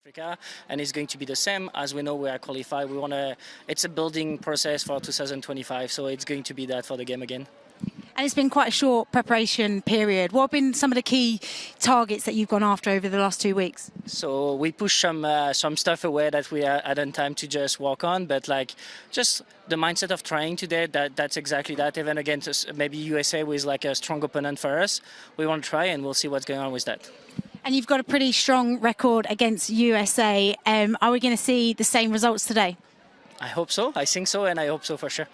Africa, and it's going to be the same. As we know, we are qualified. It's a building process for 2025, so it's going to be that for the game again. And it's been quite a short preparation period. What have been some of the key targets that you've gone after over the last 2 weeks? So we push some stuff away that we hadn't time to just work on, but just the mindset of trying today, that's exactly that. Even against maybe USA with a strong opponent for us, we want to try and we'll see what's going on with that. And you've got a pretty strong record against USA. Are we going to see the same results today? I hope so. I think so, and I hope so for sure.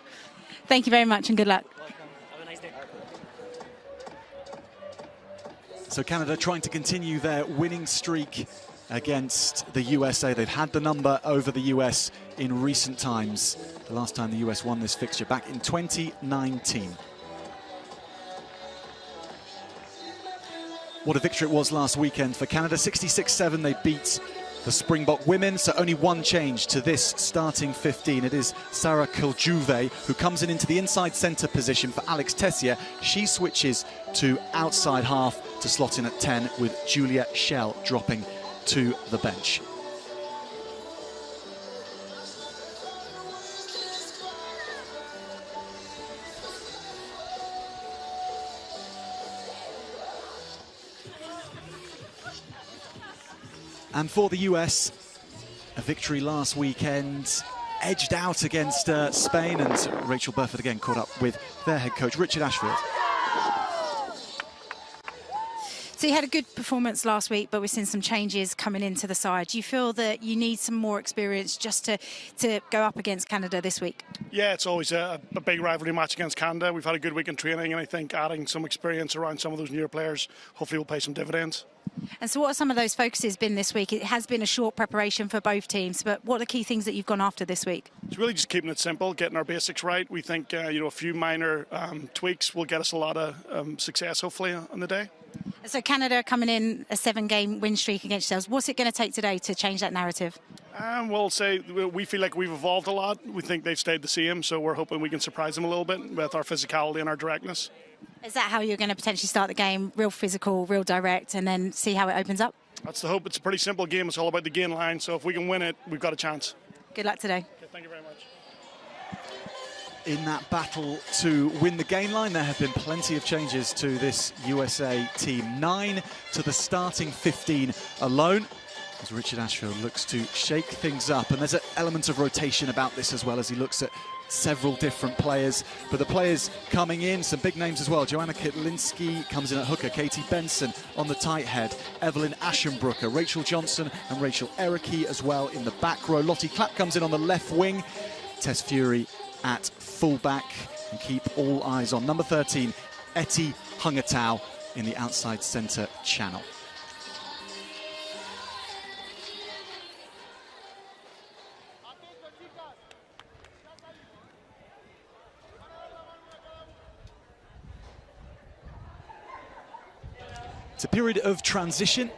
Thank you very much and good luck. Welcome. Have a nice day. So Canada trying to continue their winning streak against the USA. They've had the number over the US in recent times. The last time the US won this fixture back in 2019. What a victory it was last weekend for Canada. 66-7, they beat the Springbok women, so only one change to this starting 15. It is Sarah Kiljuve, who comes into the inside centre position for Alex Tessier. She switches to outside half to slot in at 10, with Julia Schell dropping to the bench. And for the US, a victory last weekend, edged out against Spain, and Rachel Burford again caught up with their head coach, Richard Ashfield. So you had a good performance last week, but we've seen some changes coming into the side. Do you feel that you need some more experience just to go up against Canada this week? Yeah, it's always a big rivalry match against Canada. We've had a good week in training, and I think adding some experience around some of those newer players hopefully will pay some dividends. And so what are some of those focuses been this week? It has been a short preparation for both teams, but what are the key things that you've gone after this week? It's really just keeping it simple, getting our basics right. We think a few minor tweaks will get us a lot of success hopefully on the day. So Canada coming in a 7-game win streak against yourselves. What's it going to take today to change that narrative? We'll say we feel like we've evolved a lot. We think they've stayed the same, so we're hoping we can surprise them a little bit with our physicality and our directness. Is that how you're going to potentially start the game? Real physical, real direct, and then see how it opens up? That's the hope. It's a pretty simple game. It's all about the gain line, so if we can win it, we've got a chance. Good luck today. Okay, thank you very much. In that battle to win the gain line, there have been plenty of changes to this USA team. 9 to the starting 15 alone, as Richard Ashfield looks to shake things up. And there's an element of rotation about this as well, as he looks at several different players. But the players coming in, some big names as well. Joanna Kitlinski comes in at hooker, Katie Benson on the tight head, Evelyn Aschenbrucker, Rachel Johnson and Rachel Ericke as well in the back row. Lottie Clapp comes in on the left wing, Tess Fury at fullback, and keep all eyes on number 13, Etty Hungertau, in the outside centre channel. It's a period of transition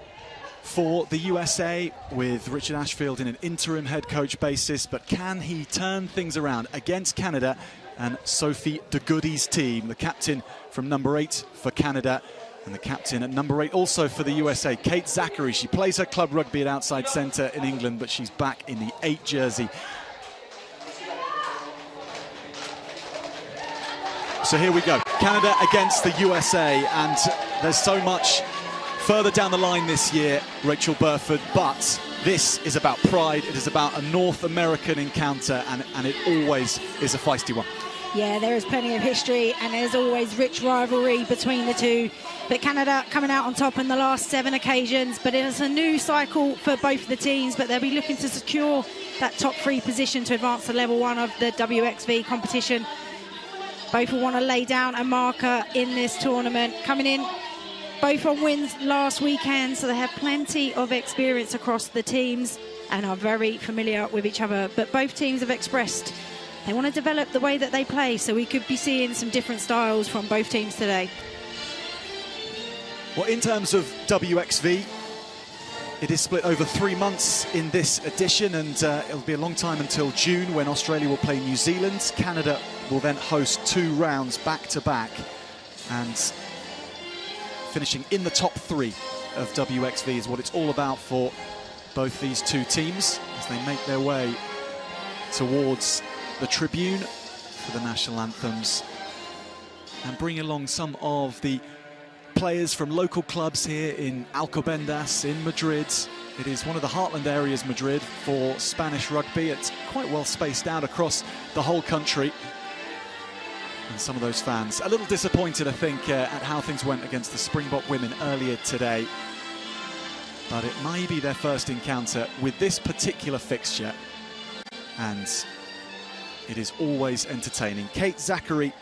for the USA, with Richard Ashfield in an interim head coach basis, but can he turn things around against Canada and Sophie de Goody's team, the captain from number 8 for Canada, and the captain at number 8 also for the USA, Kate Zachary. She plays her club rugby at outside centre in England, but she's back in the 8 jersey. So here we go, Canada against the USA, and there's so much further down the line this year, Rachel Burford, but this is about pride. It is about a North American encounter, and it always is a feisty one. Yeah, there is plenty of history, and there's always rich rivalry between the two. But Canada coming out on top in the last 7 occasions, but it is a new cycle for both the teams, but they'll be looking to secure that top 3 position to advance to level 1 of the WXV competition. Both will want to lay down a marker in this tournament. Coming in both on wins last weekend, so they have plenty of experience across the teams and are very familiar with each other. But both teams have expressed they want to develop the way that they play, so we could be seeing some different styles from both teams today. Well, in terms of WXV, it is split over 3 months in this edition, and it'll be a long time until June, when Australia will play New Zealand. Canada will then host 2 rounds back-to-back, and finishing in the top 3 of WXV is what it's all about for both these two teams as they make their way towards the tribune for the national anthems and bring along some of the players from local clubs here in Alcobendas in Madrid. It is one of the heartland areas, Madrid, for Spanish rugby. It's quite well spaced out across the whole country. And some of those fans a little disappointed, I think, at how things went against the Springbok women earlier today. But it may be their first encounter with this particular fixture. And it is always entertaining. Kate Zachary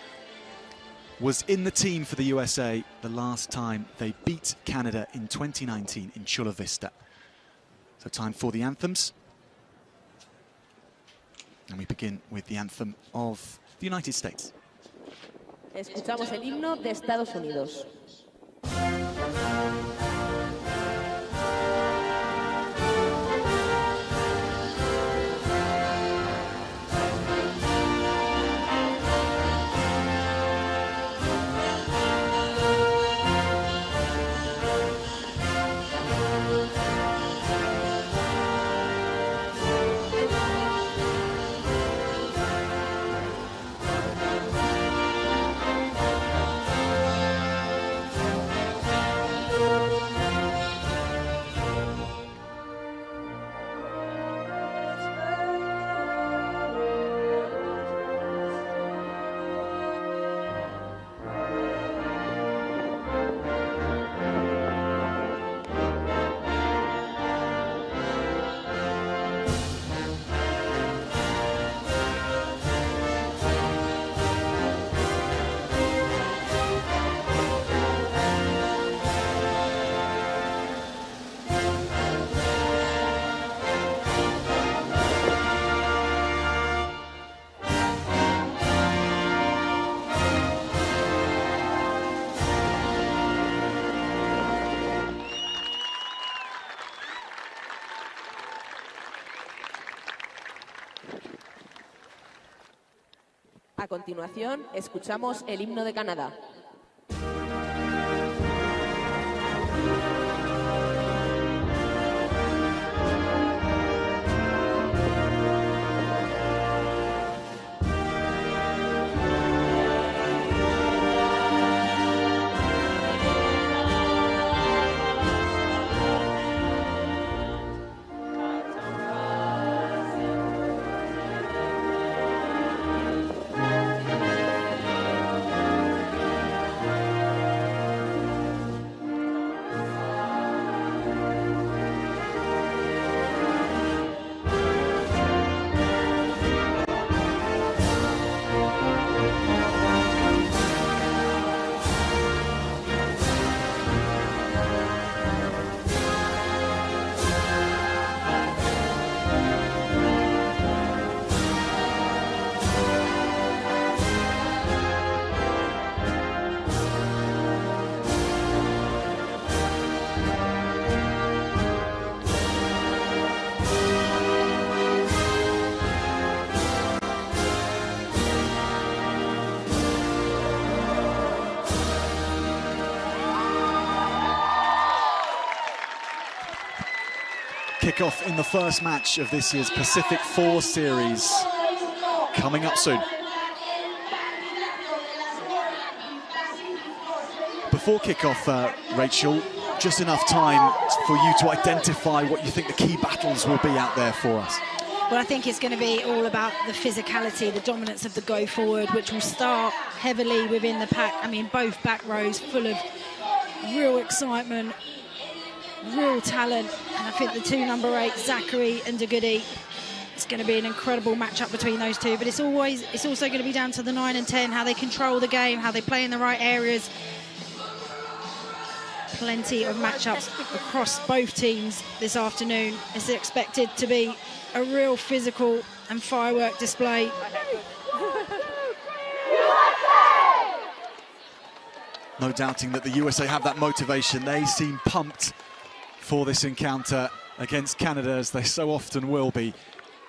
was in the team for the USA the last time they beat Canada in 2019 in Chula Vista. So time for the anthems. And we begin with the anthem of the United States. Escuchamos el himno de Estados Unidos. A continuación, escuchamos el himno de Canadá. Kick-off in the first match of this year's Pacific 4 series coming up soon. Before kick-off, Rachel, just enough time for you to identify what you think the key battles will be out there for us. Well, I think it's going to be all about the physicality, the dominance of the go forward, which will start heavily within the pack. I mean, both back rows full of real excitement, real talent, and I think the two number 8, Zachary and Dagudi, it's going to be an incredible matchup between those two. But it's also going to be down to the 9 and 10, how they control the game, how they play in the right areas. Plenty of matchups across both teams this afternoon. It's expected to be a real physical and firework display. No doubting that the USA have that motivation. They seem pumped for this encounter against Canada, as they so often will be.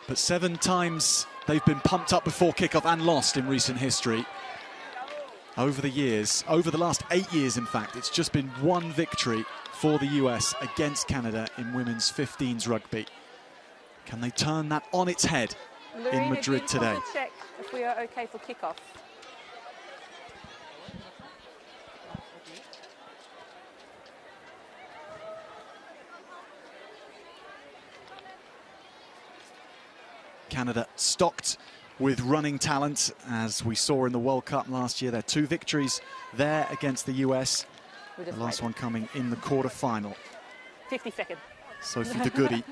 But 7 times they've been pumped up before kickoff and lost in recent history. over the years, over the last 8 years in fact, it's just been one victory for the US against Canada in women's 15s rugby. Can they turn that on its head in Madrid today? Check if we are okay for kickoff. Canada stocked with running talent, as we saw in the World Cup last year. There are 2 victories there against the US. The last one coming in the quarter-final. 50 seconds. Sophie de Goody,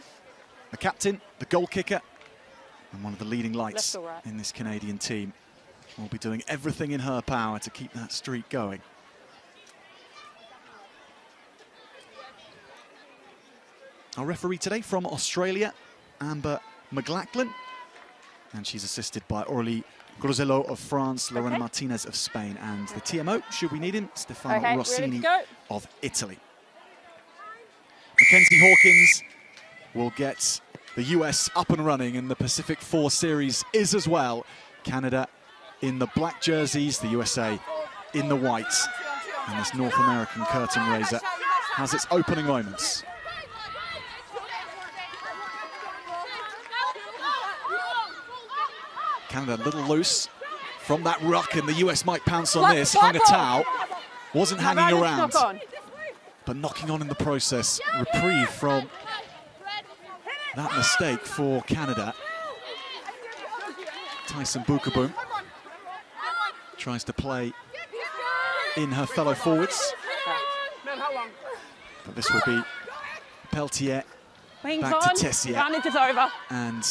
the captain, the goal kicker, and one of the leading lights right. in this Canadian team, will be doing everything in her power to keep that streak going. Our referee today from Australia, Amber McLachlan, and she's assisted by Orly Grosello of France, Lorena Martinez of Spain, and the TMO, should we need him, Stefano Rossini of Italy. Mackenzie Hawkins will get the US up and running, and the Pacific 4 series is as well. Canada in the black jerseys, the USA in the whites, and this North American curtain raiser has its opening moments. Canada a little loose from that ruck, and the US might pounce on this. Hung a towel, wasn't hanging around, but knocking on in the process. Reprieve from that mistake for Canada. Tyson Bukaboom tries to play in her fellow forwards, but this will be Peltier back to Tessier, and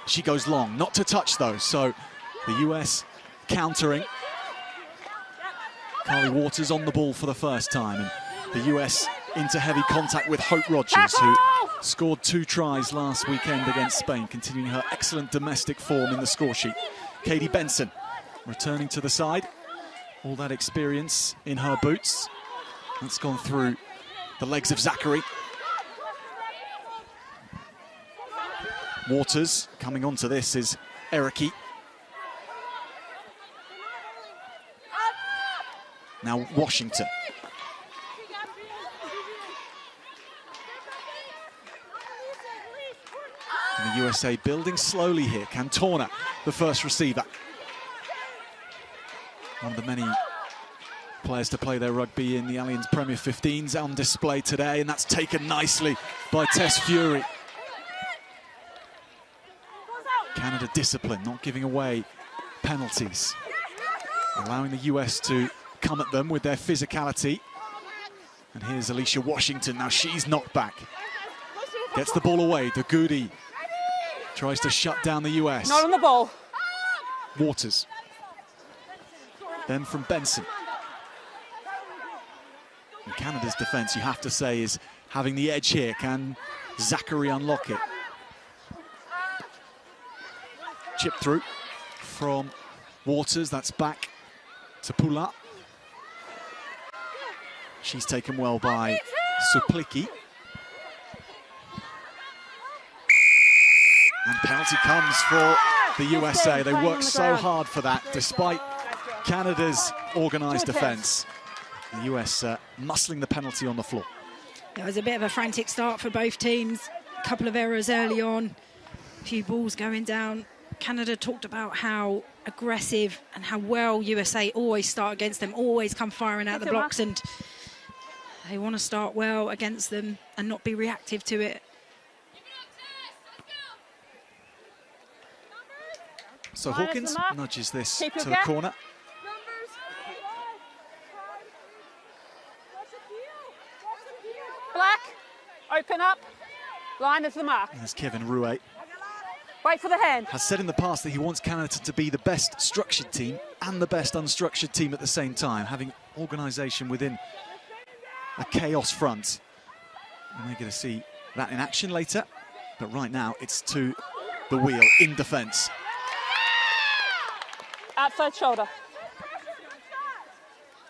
she goes long, not to touch though, so the US countering. Carly Waters on the ball for the first time, and the US into heavy contact with Hope Rogers, who scored 2 tries last weekend against Spain, continuing her excellent domestic form in the score sheet. Katie Benson returning to the side, all that experience in her boots. That's gone through the legs of Zachary. Waters coming onto this is Eriki. Now Washington. And the USA building slowly here. Cantona, the first receiver. One of the many players to play their rugby in the Allianz Premier 15s on display today, and that's taken nicely by Tess Fury. Canada discipline, not giving away penalties, allowing the US to come at them with their physicality. And here's Alicia Washington, now she's knocked back. Gets the ball away, De Goody tries to shut down the US. Not on the ball. Waters. Then from Benson. And Canada's defence, you have to say, is having the edge here. Can Zachary unlock it? Chip through from Waters, that's back to Poula. She's taken well by Suplicki. And penalty comes for the USA. They worked so hard for that, despite Canada's organised defence. The US muscling the penalty on the floor. It was a bit of a frantic start for both teams. A couple of errors early on, a few balls going down. Canada talked about how aggressive and how well USA always start against them, always come firing out the blocks, and they want to start well against them and not be reactive to it. So Hawkins nudges this to the corner. Black, open up, line is the mark. There's Kevin Rouet. Wait for the hand. Has said in the past that he wants Canada to be the best structured team and the best unstructured team at the same time, having organisation within a chaos front. And we're going to see that in action later, but right now it's to the wheel in defence. Outside shoulder.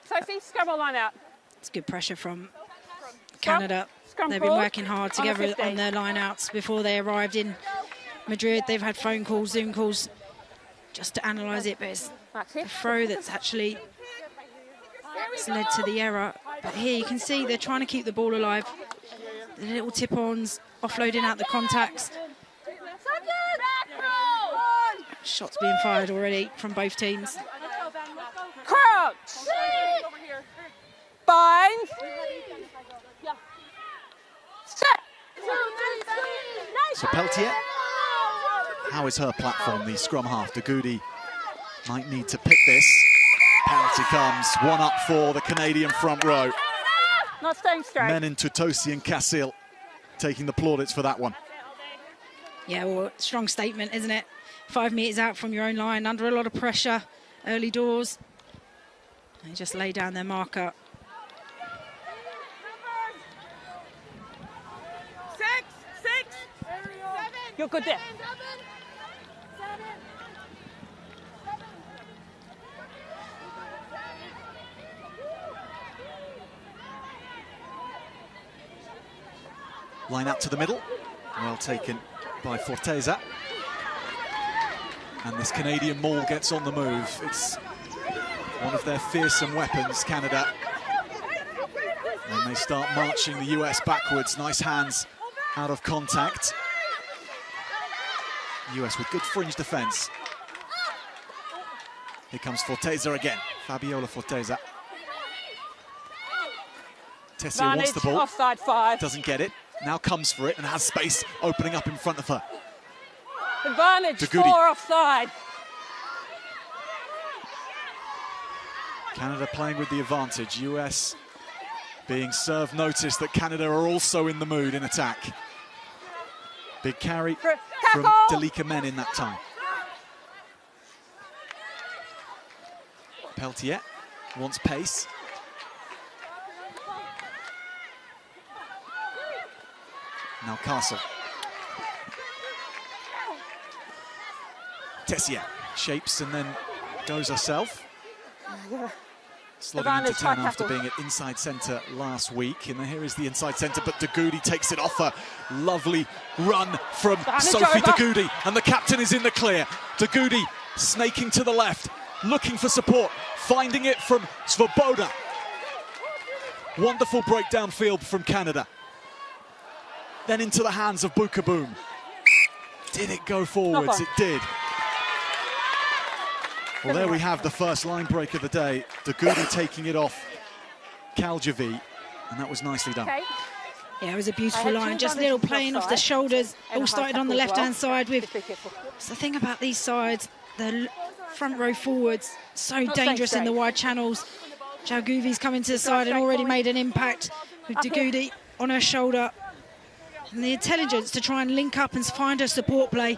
Sophie, scrabble line out. It's good pressure from Canada. They've been working hard together on their line-outs before they arrived in Madrid. They've had phone calls, Zoom calls, just to analyse it, but it's a throw that's actually It's led to the error. But here you can see they're trying to keep the ball alive. The little tip-ons, offloading out the contacts. Shots being fired already from both teams. Crouch. Bind. Set. So Peltier, how is her platform, the scrum half? Dagoudi might need to pick this. Penalty comes, one up for the Canadian front row. Not staying straight. Menin, Tutosi and Cassil taking the plaudits for that one. Yeah, well, strong statement, isn't it? 5 metres out from your own line, under a lot of pressure, early doors. They just lay down their marker. 6, 6, 7. You're good there. Line out to the middle, well taken by Forteza. And this Canadian maul gets on the move. It's one of their fearsome weapons, Canada. And they start marching the US backwards. Nice hands out of contact. US with good fringe defense. Here comes Forteza again. Fabiola Forteza. Tessier wants the ball. Offside 5. Doesn't get it. Now comes for it and has space opening up in front of her. Advantage, Dagoudi. 4 offside. Canada playing with the advantage. US being served notice that Canada are also in the mood in attack. Big carry from Delika Menin that time. Peltier wants pace. Now Castle. Tessier shapes and then goes herself. Slotting into 10 after being at inside centre last week. And here is the inside centre, but Dagoudi takes it off her. Lovely run from Sophie Dagoudi, and the captain is in the clear. Dagoudi snaking to the left, looking for support, finding it from Svoboda. Wonderful breakdown field from Canada. Then into the hands of Bukaboom. Did it go forwards? It did. Well, there we have the first line break of the day. Dagoudi taking it off Kaljavi, and that was nicely done. Okay. Yeah, it was a beautiful line, just a little playing off the shoulders. All started on the left-hand side with... So the thing about these sides, the front row forwards, so dangerous in the wide channels. Jalgouvi's coming to the side and already made an impact with Dagoudi on her shoulder. And the intelligence to try and link up and find a support play.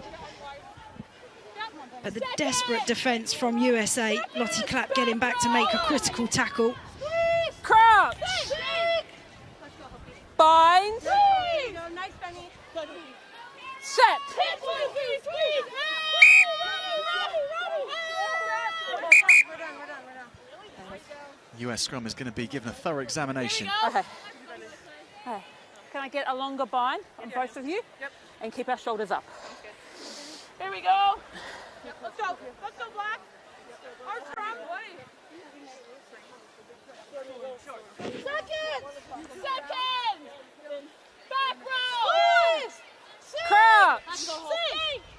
But the desperate defence from USA, Lottie Clapp getting back to make a critical tackle. Crouch. Bind. Set. US scrum is going to be given a thorough examination. Okay. Okay. Can I get a longer bind on both of you? Yep. And keep our shoulders up. Here we go. Let's go. Let's go, Black. Our scrum. Second. Second. Back row. Crouch.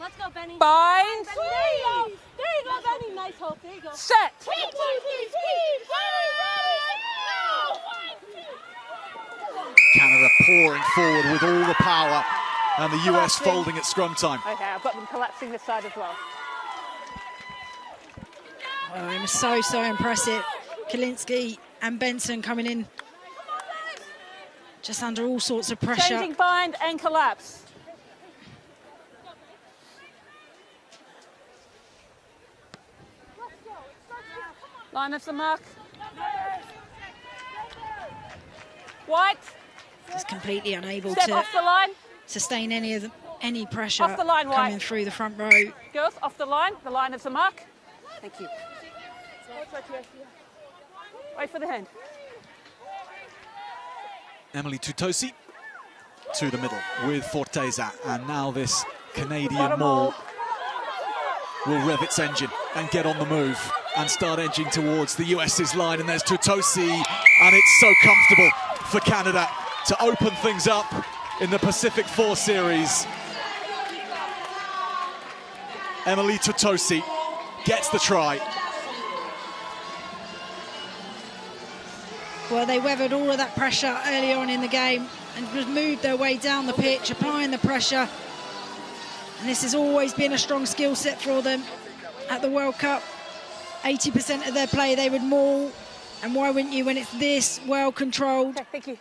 Let's go, Benny. Bind. There you go. There you go, Benny. Nice hook. There you go. Set. Canada pouring forward with all the power, and the US folding at scrum time. Okay, I've got them collapsing this side as well. Oh, it was so impressive. Kalinski and Benson coming in just under all sorts of pressure. Changing bind and collapse. Line of the mark. White. Just completely unable Step to off the line. sustain any pressure Off the line, White. coming through the front row. Girls, off the line of the mark. Thank you. Wait for the hand. Emily Tutosi to the middle with Forteza, and now this Canadian maul will rev its engine and get on the move. and start edging towards the US's line. And there's Tutosi, and it's so comfortable for Canada to open things up in the Pacific 4 series. Emily Tutosi gets the try. Well, they weathered all of that pressure early on in the game and just moved their way down the pitch, applying the pressure. And this has always been a strong skill set for them at the World Cup. 80% of their play they would maul, and why wouldn't you when it's this well controlled? Okay, thank you.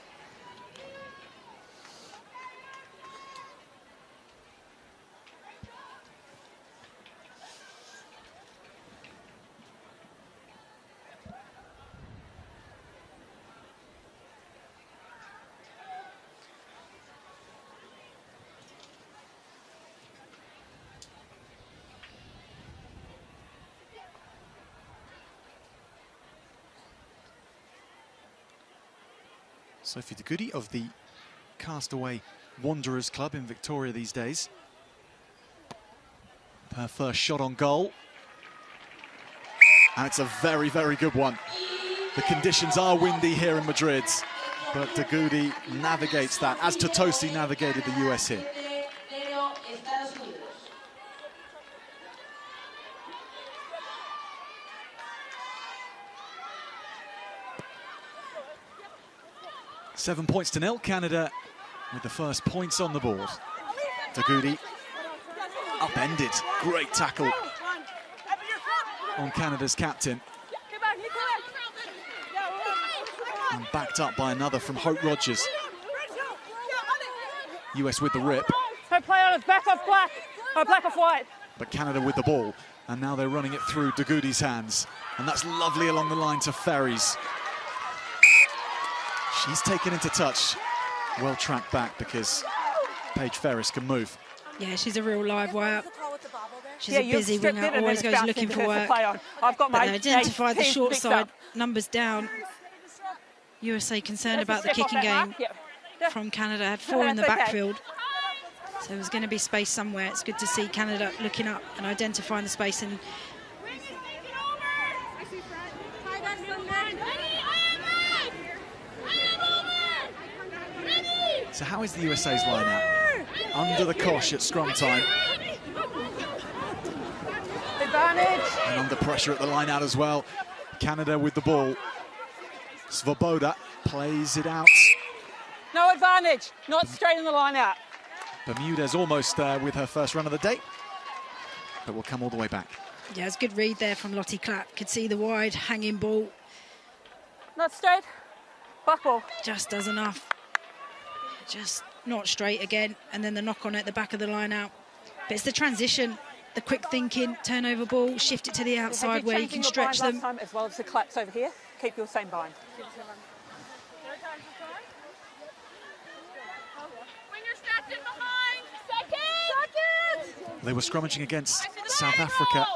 Sophie de Goody of the Castaway Wanderers Club in Victoria these days. Her first shot on goal. And it's a very, very good one. The conditions are windy here in Madrid, but de Goody navigates that, as Tutosi navigated the US here. Seven points to nil. Canada with the first points on the board. De Goody upended. Great tackle on Canada's captain. And backed up by another from Hope Rogers. US with the rip. So play on, it's back off black. Oh, black off white. But Canada with the ball. And now they're running it through de Goody's hands. And that's lovely along the line to Ferries. She's taken into touch. Well tracked back because Paige Ferris can move. Yeah, she's a real live wire. She's Yeah, a busy winger, always goes looking for work. I've got my But they identified the short picked side, up. numbers down. USA concerned about the Step off kicking that game mark. Yep. from Canada. Had 4 in the That's okay. backfield. So there's going to be space somewhere. It's good to see Canada looking up and identifying the space. And so how is the USA's line out? Under the cosh at scrum time. Advantage. And under pressure at the line out as well. Canada with the ball. Svoboda plays it out. No advantage. Not straight in the line out. Bermuda's almost there with her first run of the day, but will come all the way back. yeah, it's a good read there from Lottie Clapp. Could see the wide hanging ball. Not straight. Back ball. Just does enough. Just not straight again. And then the knock on at the back of the line out. But it's the transition, the quick thinking, turnover ball, shift it to the outside where you can stretch them. Last time, as well as the claps over here. Keep your same bind. They were scrummaging against South Africa,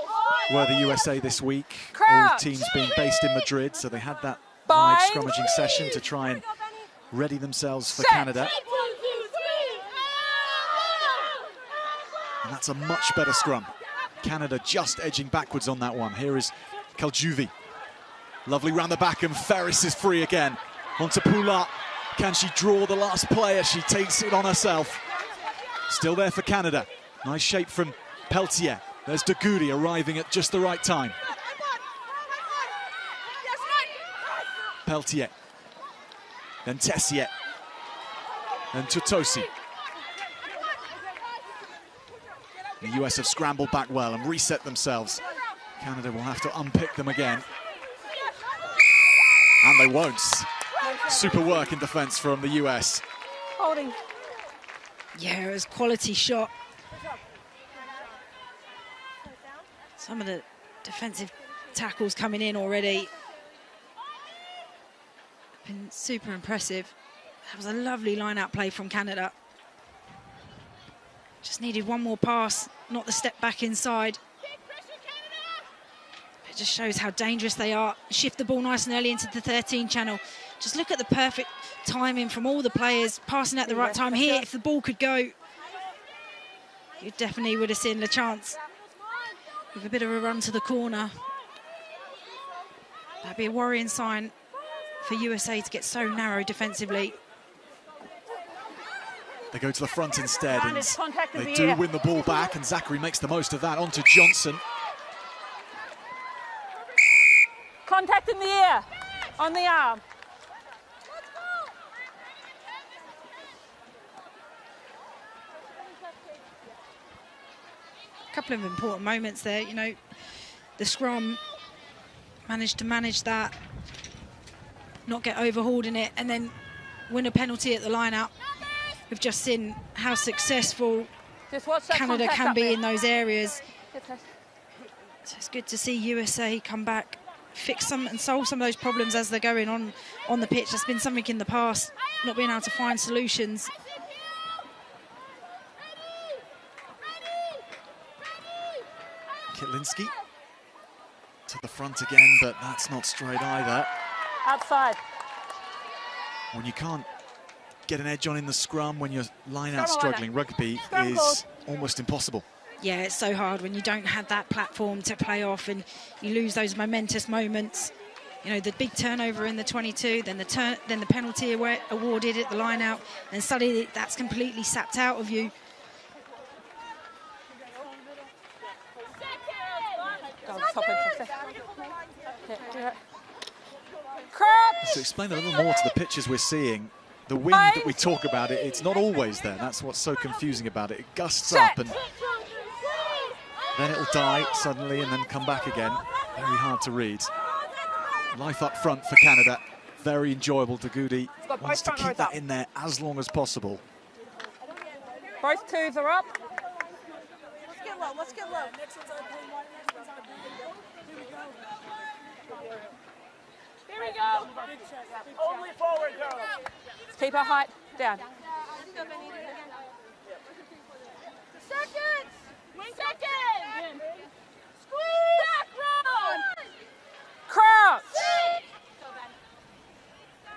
were the USA this week. All Crouch. teams being based in Madrid, so they had that live scrummaging session to try and ready themselves for Canada. And that's a much better scrum. Canada just edging backwards on that one. Here is Kaljuvi. Lovely round the back, and Ferris is free again. Onto Poulard. Can she draw the last player? She takes it on herself. Still there for Canada. Nice shape from Peltier. There's de Goody arriving at just the right time. Peltier. Then Tessier. Then Tutosi. The US have scrambled back well and reset themselves. Canada will have to unpick them again. And they won't. Super work in defence from the US. Holding. Yeah, it was a quality shot. Some of the defensive tackles coming in already. Been super impressive. That was a lovely line-out play from Canada. Just needed one more pass, not the step back inside. It just shows how dangerous they are. Shift the ball nice and early into the 13 channel. Just look at the perfect timing from all the players, passing at the right time here. If the ball could go, you definitely would have seen the chance with a bit of a run to the corner. That'd be a worrying sign for USA to get so narrow defensively. They go to the front instead, and they the do air. win the ball back, and Zachary makes the most of that. On to Johnson. Contact in the air, on the arm. A couple of important moments there, you know, the scrum managed to manage that, not get overhauled in it, and then win a penalty at the line-out. We've just seen how successful Just watch that Canada contact can up be there. in those areas. So it's good to see USA come back, fix some and solve some of those problems as they're going on the pitch. There's been something in the past, not being able to find solutions. Kitlinski to the front again, but that's not straight either. Outside. When you can't get an edge on in the scrum, when your line-out Scrum struggling, rugby Scrum is called. almost impossible. Yeah, it's so hard when you don't have that platform to play off and you lose those momentous moments. You know, the big turnover in the 22, then the penalty awarded at the line-out, and suddenly that's completely sapped out of you. Go, stop it for a second. Yeah. Crutch! To explain a little more to the pictures we're seeing, the wind that we talk about, it's not always there. That's what's so confusing about it. It gusts up and then it'll die suddenly and then come back again. Very hard to read. Life up front for Canada. Very enjoyable. Dagudi wants to keep that in there as long as possible. Both twos are up. Let's get low. Let's get low. Next one's our blue, next one's our blue. Here we go. Only forward, go. Keep our height down. Seconds! Second! Squeeze! Back row! Crouch.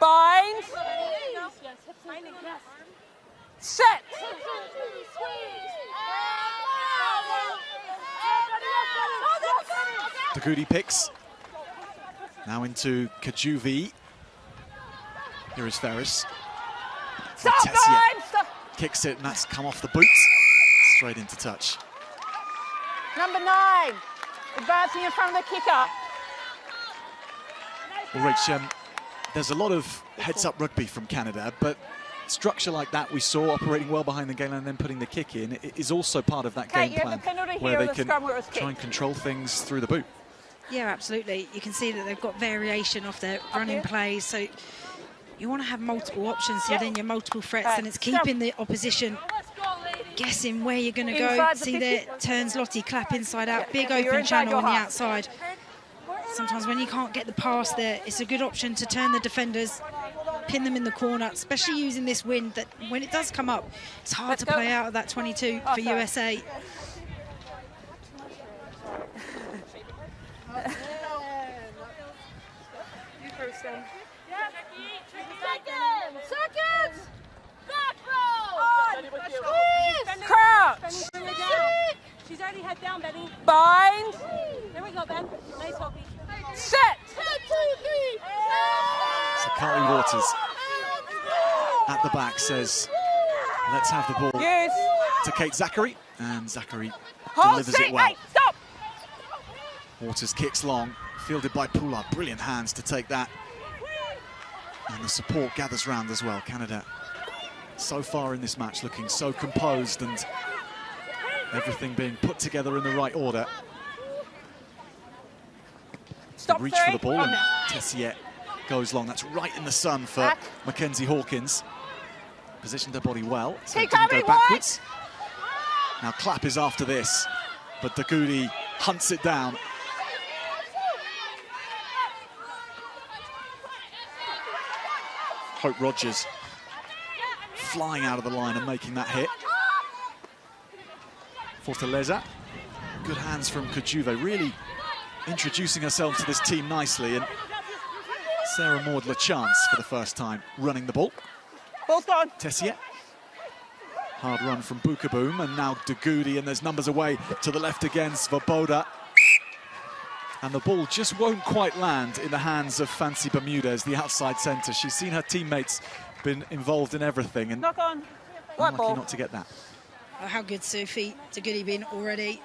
Bind. Set. Dagudi picks. Now into Kajuvi. Here is Ferris. Stop, Tessier bind. Stop. kicks it, and that's come off the boots. Straight into touch. Number 9. Advancing in front of the kicker. Well, Rach, there's a lot of heads-up rugby from Canada, but structure like that we saw operating well behind the game and then putting the kick in is also part of that Kate, game you have plan the penalty where here they or the can scrum where it was try kicked? and control things through the boot. Yeah, absolutely. You can see that they've got variation off their running plays, so you want to have multiple options within your multiple threats, and it's keeping the opposition guessing where you're going to go. Inside the See there, 50. turns Lottie clap inside out, big you're open inside channel your on the half. outside. Sometimes when you can't get the pass there, it's a good option to turn the defenders, pin them in the corner, especially using this wind that when it does come up, it's hard Let's to go. play out of that 22 for sorry. USA. Seconds! Back row! Squeeze! Crouch. She's already head down, Benny. Bind. There we go, Ben. Nice hockey. Set. 1, 2, 3. So Carly Waters at the back says, let's have the ball Use. to Kate Zachary, and Zachary Hold. delivers Sit. it well. Hey, stop. Waters kicks long, fielded by Poulard. Brilliant hands to take that. And the support gathers round as well. Canada so far in this match looking so composed and everything being put together in the right order. Stop. Reach 3. for the ball, Oh, and no. Tessier goes long. That's right in the sun for Back. Mackenzie Hawkins. Positioned her body well, so Keep it didn't coming, go backwards. Now Clapp is after this, but Dagudi hunts it down. Hope Rogers flying out of the line and making that hit. Fortaleza. Good hands from Kajuve, really introducing herself to this team nicely, and Sarah Maud LaChance for the first time running the ball. Ball's gone. Tessier. Hard run from Bukaboom, and now Dagudi, and there's numbers away to the left again. Svoboda And the ball just won't quite land in the hands of Fancy Bermudez, the outside centre. She's seen her teammates been involved in everything, and Knock on. unlucky not to get that. Oh, how good Sophie Tagudi been already.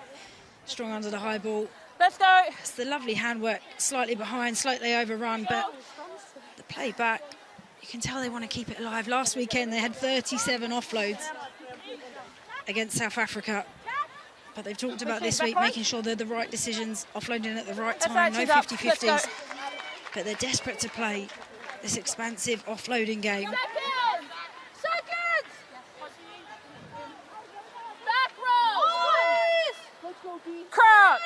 Strong under the high ball. Let's go. It's the lovely handwork, slightly behind, slightly overrun, but the play back, you can tell they want to keep it alive. Last weekend they had 37 offloads against South Africa, but they've talked about this week making sure they're the right decisions, offloading at the right time, no 50-50s. But they're desperate to play this expansive offloading game. Crouch.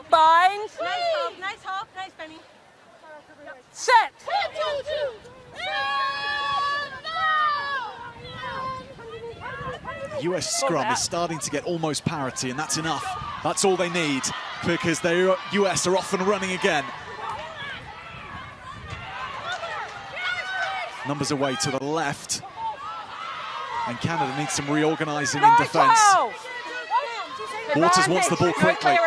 Bind. Nice hop, nice Benny. Set. The US scrum is starting to get almost parity, and that's enough. That's all they need, because the US are off and running again. Numbers away to the left, and Canada needs some reorganising in defence. Waters wants the ball quickly.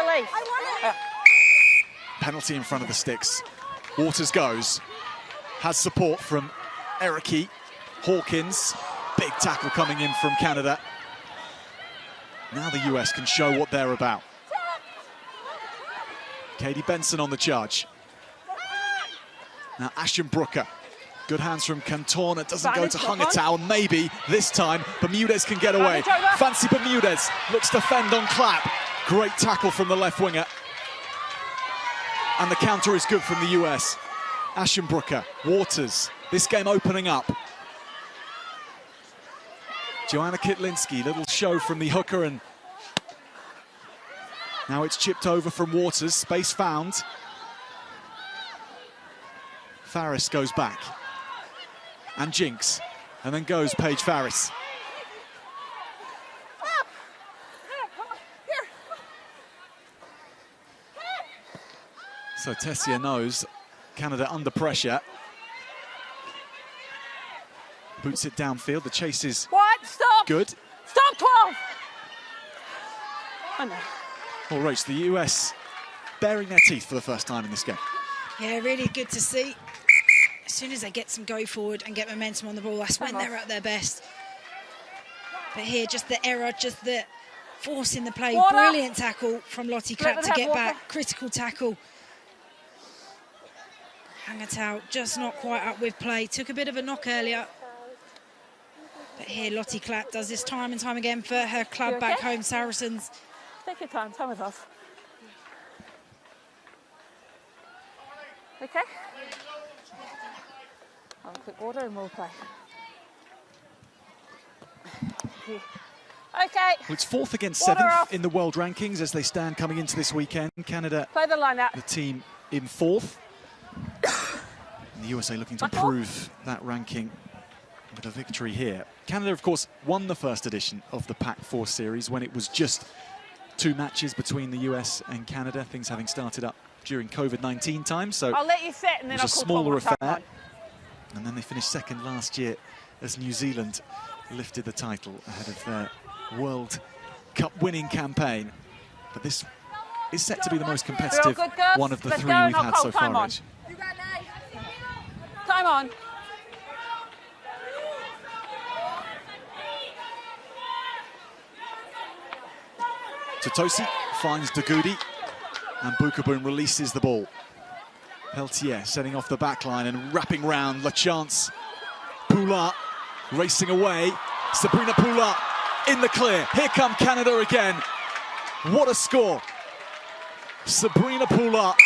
Penalty in front of the sticks. Waters goes. Has support from Ericki. Hawkins. Big tackle coming in from Canada. Now the US can show what they're about. Katie Benson on the charge. Now Ashton Brooker. Good hands from Cantona, doesn't go to Hungertown. Maybe this time Bermudez can get away. Fancy Bermudez looks to fend on Clapp. Great tackle from the left winger. And the counter is good from the US. Ashton Brooker, Waters, this game opening up. Joanna Kitlinski, little show from the hooker, and now it's chipped over from Waters, space found. Farris goes back. And Jinx, and then goes Paige Farris. So Tessia knows Canada under pressure. Boots it downfield, the chase is good. Stop 12! I know. All right, the US baring their teeth for the first time in this game. Yeah, really good to see. As soon as they get some go forward and get momentum on the ball, that's when they're at their best. But here, just the error, just the force in the play. Brilliant tackle from Lottie Clapp to get back. Critical tackle. Hungertown just not quite up with play. Took a bit of a knock earlier. But here, Lottie Clapp does this time and time again for her club back home, Saracens. Take your time, with us. Okay? Have a quick order and we'll play. Okay. Well, it's 4th against 7th in the world rankings as they stand coming into this weekend. Canada, play the line out. The team in 4th. And the USA looking to improve that ranking with a victory here. Canada, of course, won the first edition of the Pac-4 series when it was just 2 matches between the US and Canada, things having started up during COVID-19 time. So I'll let you sit and then it was a smaller affair. And then they finished 2nd last year as New Zealand lifted the title ahead of their World Cup winning campaign. But this is set to be the most competitive one of the 3 we've had so far. Time on. Totosi finds Dagudi, and Bukaboom releases the ball. Peltier setting off the back line and wrapping round LaChance. Poulard racing away. Sabrina Poulard in the clear. Here come Canada again. What a score. Sabrina Poulard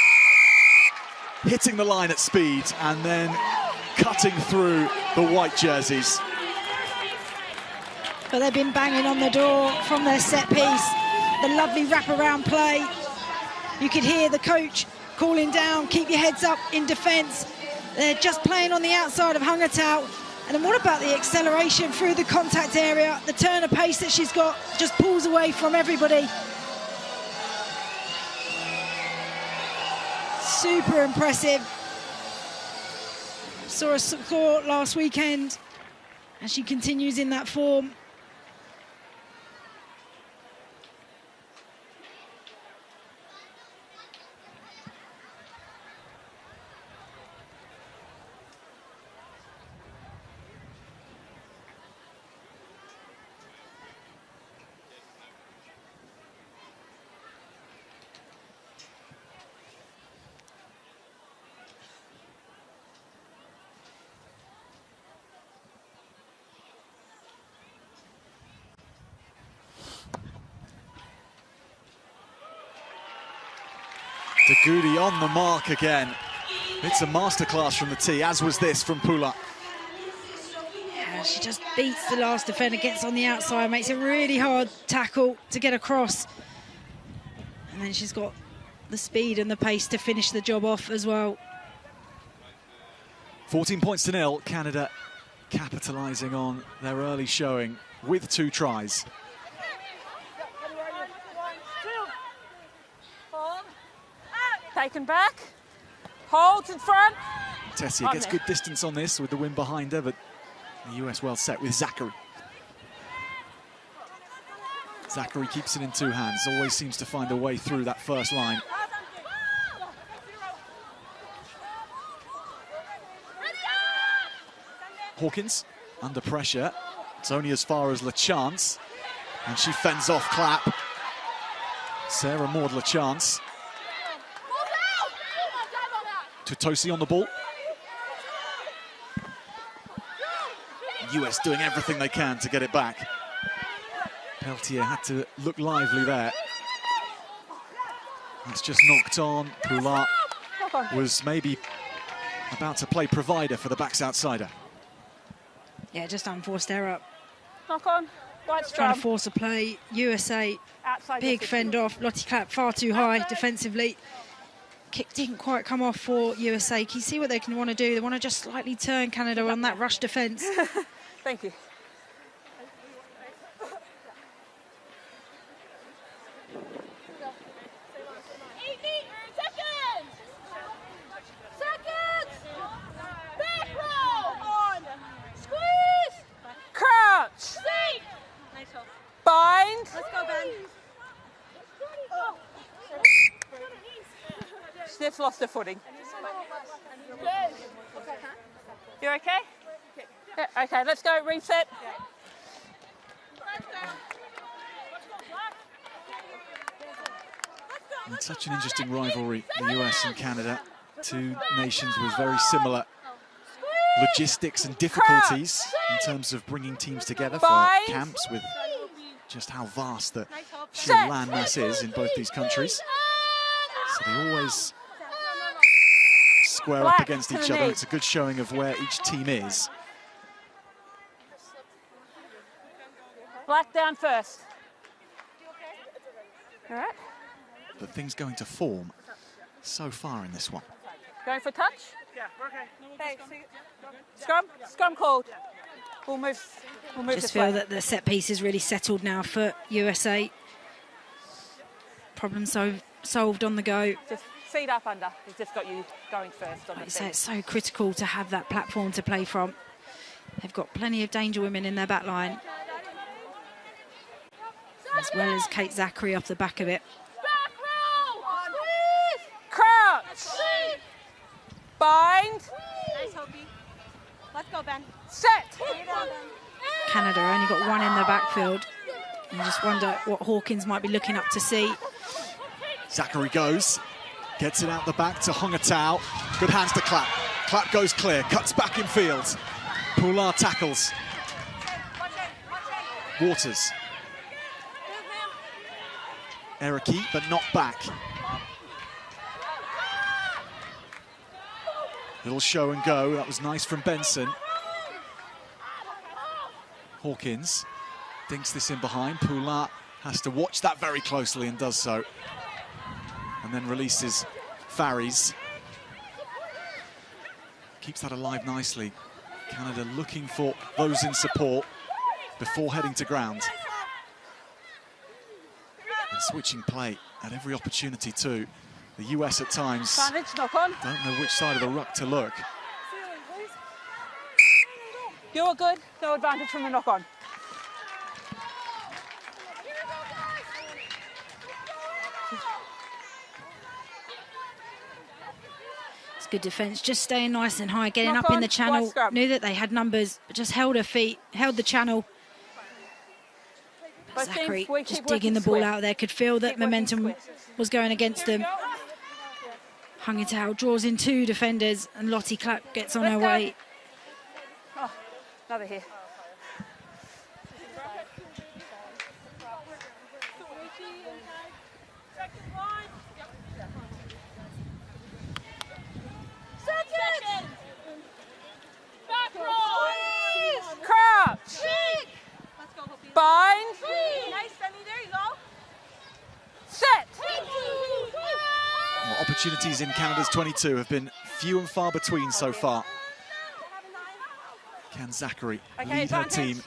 hitting the line at speed and then cutting through the white jerseys. But they've been banging on the door from their set piece. The lovely wraparound play. You could hear the coach calling down, keep your heads up in defence. They're just playing on the outside of Hungertown. And then what about the acceleration through the contact area? The turn of pace that she's got just pulls away from everybody. Super impressive. Saw a score last weekend, and she continues in that form. Dagudi on the mark again. It's a masterclass from the tee, as was this from Pula. Yeah, she just beats the last defender, gets on the outside, makes it really hard tackle to get across. And then she's got the speed and the pace to finish the job off as well. 14 points to nil. Canada capitalising on their early showing with 2 tries. Taken back. Holds in front. Tessia gets good distance on this with the win behind her, but the US well set with Zachary. Zachary keeps it in 2 hands, always seems to find a way through that first line. Hawkins under pressure. It's only as far as LaChance, and she fends off Clapp. Sarah Maud LaChance. Tutosi on the ball. US doing everything they can to get it back. Peltier had to look lively there. It's just knocked on. Poulard was maybe about to play provider for the backs outsider. Yeah, just unforced error. Knock on. White Trying scrum. to force a play. USA, Outside big position. fend off. Lottie Clapp far too high defensively. Kick didn't quite come off for USA. Can you see what they can want to do? They want to just slightly turn Canada on that rush defence. Thank you. Crouch. Bind. Let's go, Ben. Sniff's lost her footing. You okay? Yeah, okay, let's go, reset. It's such an interesting rivalry, the US and Canada. 2 nations with very similar logistics and difficulties in terms of bringing teams together for camps, with just how vast the sheer landmass is in both these countries. So they always square up against each other. It's a good showing of where each team is. Black down first. All right. But things going to form so far in this one. Going for touch? Yeah, okay. Hey, scrum? Scrum called. We'll move Just this feel way. that the set piece is really settled now for USA. Problem solved on the go. Just feet up under. We've just got you going first on Like the you say, feet. it's so critical to have that platform to play from. They've got plenty of danger women in their back line, as well as Kate Zachary off the back of it. Crouch. Bind. Nice, Hopi. Let's go, Ben. Set. Canada only got 1 in the backfield. You just wonder what Hawkins might be looking up to see. Zachary goes, gets it out the back to Hongatau. Good hands to Clapp. Clapp goes clear, cuts back in field. Poulard tackles. Waters. Eriki, but not back. Little show and go. That was nice from Benson. Hawkins dinks this in behind. Poulard has to watch that very closely and does so. And then releases Farries. Keeps that alive nicely. Canada looking for those in support before heading to ground. And switching play at every opportunity too. The US at times Advantage, knock on. don't know which side of the ruck to look. You're good. No advantage from the knock on. It's good defence, just staying nice and high, getting Knock up in on, the channel. wide scrum. Knew that they had numbers, but just held her feet, held the channel. But Both Zachary teams, we just keep digging the working ball square. out there, could feel that Keep working momentum square. was going against them. Hung it out, draws in 2 defenders, and Lottie Clapp gets on Let's her go. way. Oh, another here. opportunities in Canada's 22 have been few and far between so far. Can Zachary lead her team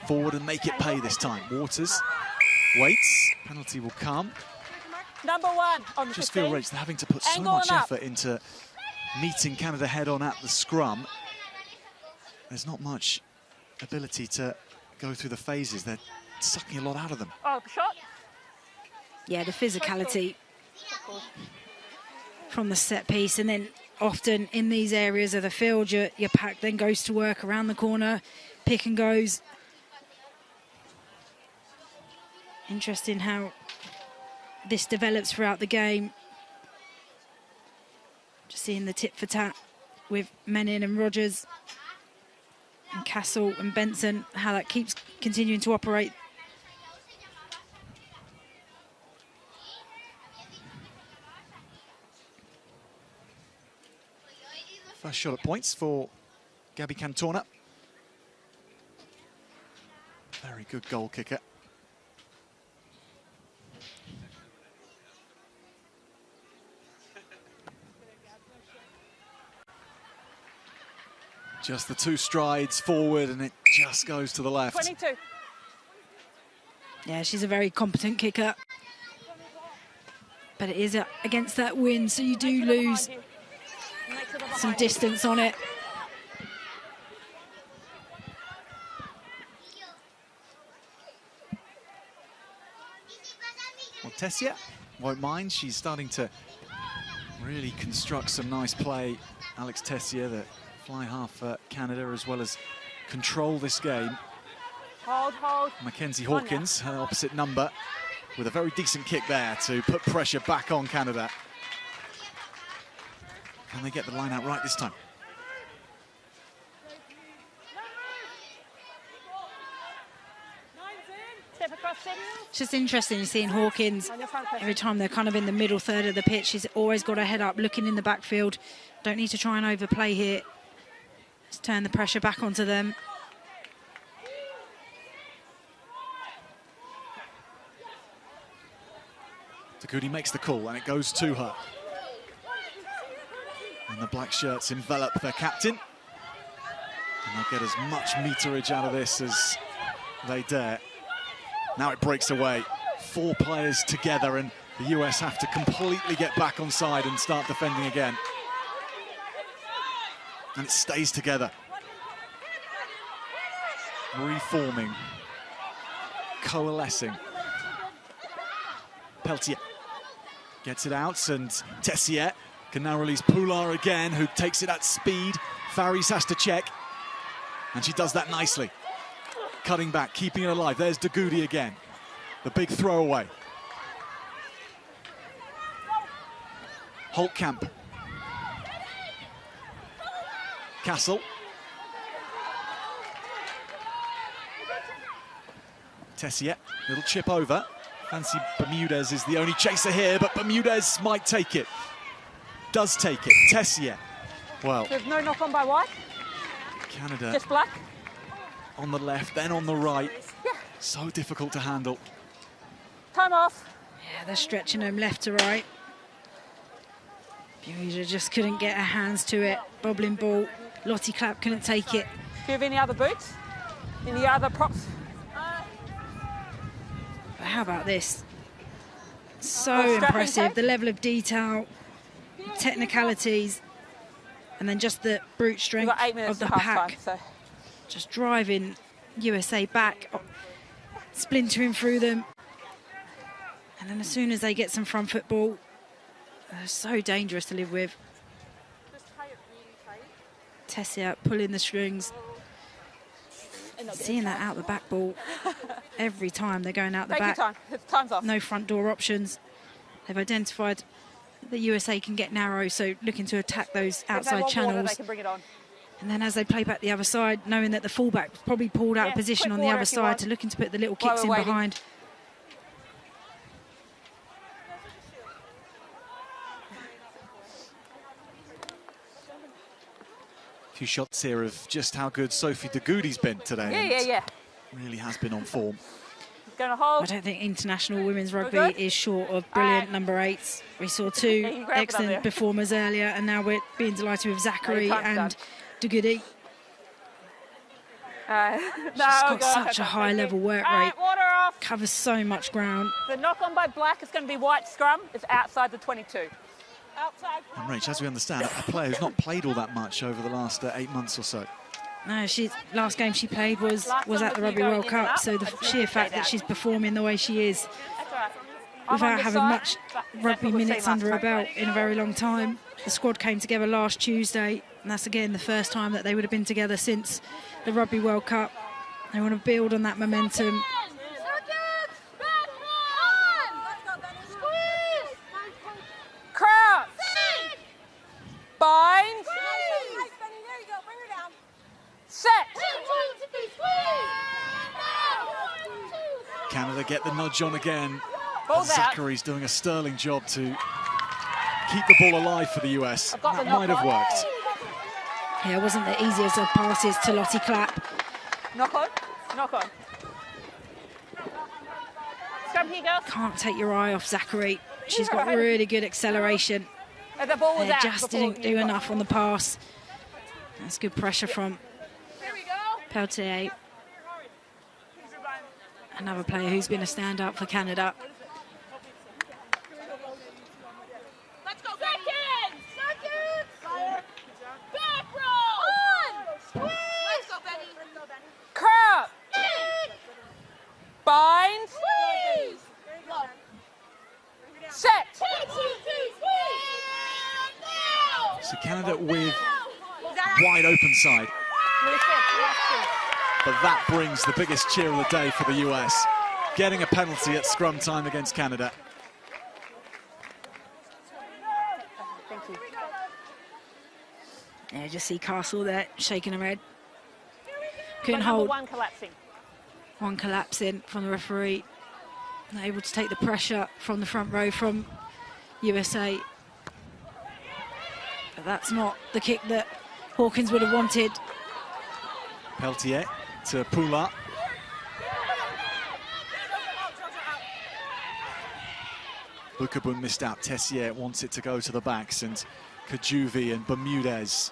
forward and make it pay this time? Waters waits, penalty will come. Number 1 on the Just 15. feel Rach, they're having to put so Angle much and up. effort into meeting Canada head on at the scrum. There's not much ability to go through the phases. They're sucking a lot out of them. Oh, shot. Yeah, the physicality from the set piece, and then often in these areas of the field, your pack then goes to work around the corner, pick and goes. Interesting how this develops throughout the game. Just seeing the tit for tat with Menin and Rogers and Castle and Benson, how that keeps continuing to operate. First shot at points for Gabby Cantorna. Very good goal kicker. Just the 2 strides forward and it just goes to the left. 22. Yeah, she's a very competent kicker. But it is against that wind, so you do lose some distance on it. Well, Tessia won't mind. She's starting to really construct some nice play. Alex Tessia, the fly half for Canada, as well as control this game. Hold, hold. Mackenzie Hawkins, her opposite number, with a very decent kick there to put pressure back on Canada. Can they get the line out right this time? Step across 7. It's just interesting seeing Hawkins, every time they're kind of in the middle third of the pitch, she's always got her head up, looking in the backfield. Don't need to try and overplay here. Let's turn the pressure back onto them. Dagudi makes the call and it goes to her. And the black shirts envelop their captain. And they'll get as much meterage out of this as they dare. Now it breaks away. 4 players together and the US have to completely get back on side and start defending again. And it stays together. Reforming. Coalescing. Peltier gets it out and Tessier can now release Poulard again, who takes it at speed. Faris has to check. And she does that nicely. Cutting back, keeping it alive. There's Dagudi again. The big throwaway. Holtkamp. Castle. Tessier, little chip over. Fancy Bermudez is the only chaser here, but Bermudez might take it. Does take it. Tessier. Well, There's no knock on by white. Canada Just black. on the left, then on the right. So difficult to handle. Time off. Yeah, they're stretching them left to right. Bermuda just couldn't get her hands to it. Bobbling ball. Lottie Clapp couldn't take it. Do you have any other boots? Any other props? But how about this? So Oh, strapping impressive. tape? The level of detail, technicalities, and then just the brute We've strength got 8 minutes of the to half pack. time, so Just driving USA back, splintering through them. And then as soon as they get some front football, they're so dangerous to live with. Tessia pulling the strings. Seeing that out the back ball every time they're going out the take your back. time. Time's off. No front door options. They've identified the USA can get narrow, so looking to attack those If they outside want water, channels. they can bring it on. And then as they play back the other side, knowing that the fullback probably pulled out of Yeah, position quick on the water other if you side want. to looking to put the little While kicks we're in waiting. behind. A few shots here of just how good Sophie Dagudi's been today. Yeah. Really has been on form. Gonna hold. I don't think international women's rugby good? is short of brilliant number 8s. We saw two can grab it up there. excellent performers earlier, and now we're being delighted with Zachary time's and done. Dugudi. No, She's got such a high level work rate. Water off. Covers so much ground. The knock on by Black is going to be white scrum. It's outside the 22. Outside. And Rach, as we understand, a player who's not played all that much over the last 8 months or so. No, last game she played was at the Rugby World Cup, so the sheer fact that she's performing the way she is, That's right. without having much that's rugby what we've minutes seen under her last belt time. in a very long time. The squad came together last Tuesday, and that's again the first time that they would have been together since the Rugby World Cup. They want to build on that momentum. Crouch. Bind. Set. Canada get the nudge on again. Ball's out. Zachary's doing a sterling job to keep the ball alive for the US. got That the might have knock on. worked. Yeah, it wasn't the easiest of passes to Lottie Clapp. Knock on. Knock on. Scrum here, girls. Can't take your eye off Zachary. She's got really good acceleration. And the ball was They out just before didn't you do got- enough on the pass. That's good pressure from Here we go. Peltier. Another player who's been a standout for Canada. Let's go. Seconds. Back row. Let's go, Benny. Curl. Bind. Set. So Canada with wide open side. But that brings the biggest cheer of the day for the US, getting a penalty at scrum time against Canada. Thank you. Yeah, just see Castle there shaking her head. Couldn't Number hold. one collapsing. One collapsing from the referee. Not able to take the pressure from the front row from USA. But that's not the kick that Hawkins would have wanted. Peltier to Poulard. Bukabun missed out. Tessier wants it to go to the backs, and Kajuvi and Bermudez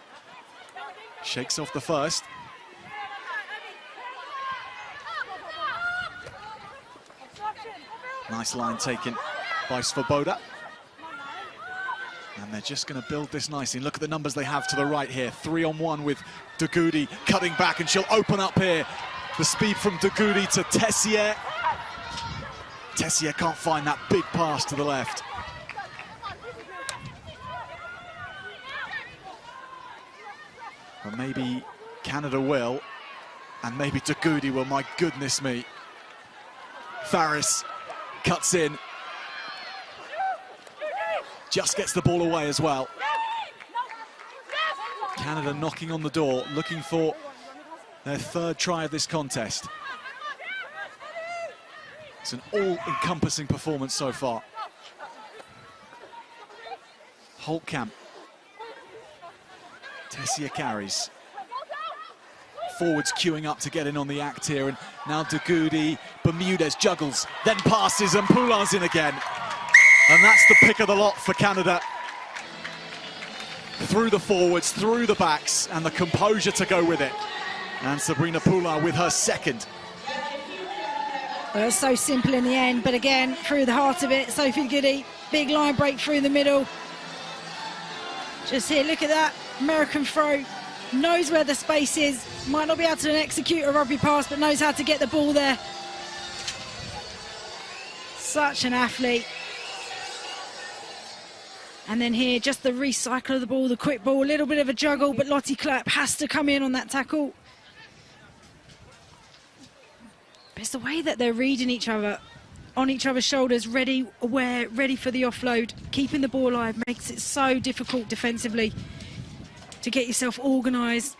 shakes off the first. Nice line taken by Svoboda. And they're just going to build this nicely. Look at the numbers they have to the right here. 3-on-1 with Dugudi cutting back, and she'll open up here. The speed from Dugudi to Tessier. Tessier can't find that big pass to the left. But maybe Canada will, and maybe Dugudi will. My goodness me. Faris cuts in. Just gets the ball away as well. Canada knocking on the door, looking for their third try of this contest. It's an all-encompassing performance so far. Holtkamp. Tessier carries. Forwards queuing up to get in on the act here, and now Dugudi, Bermudez juggles, then passes, and Poulard's in again. And that's the pick of the lot for Canada. Through the forwards, through the backs, and the composure to go with it. And Sabrina Poulard with her second. Well, it's so simple in the end, but again, through the heart of it, Sophie Goody, big line break through the middle. Just here, look at that, American throw, knows where the space is, might not be able to execute a rugby pass, but knows how to get the ball there. Such an athlete. And then here, just the recycle of the ball, the quick ball, a little bit of a juggle, but Lottie Clapp has to come in on that tackle. But it's the way that they're reading each other, on each other's shoulders, ready, aware, ready for the offload. Keeping the ball alive makes it so difficult defensively to get yourself organised.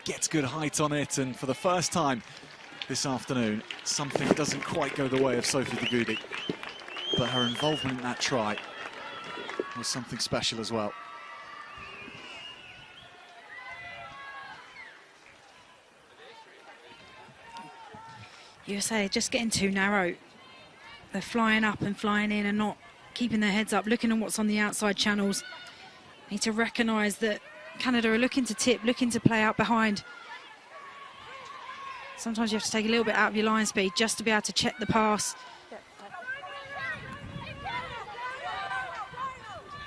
gets good height on it, and for the first time this afternoon, something doesn't quite go the way of Sophie Dagoudi. But her involvement in that try was something special as well. USA just getting too narrow. They're flying up and flying in and not keeping their heads up, looking at what's on the outside channels. Need to recognise that Canada are looking to tip, looking to play out behind. Sometimes you have to take a little bit out of your line speed just to be able to check the pass.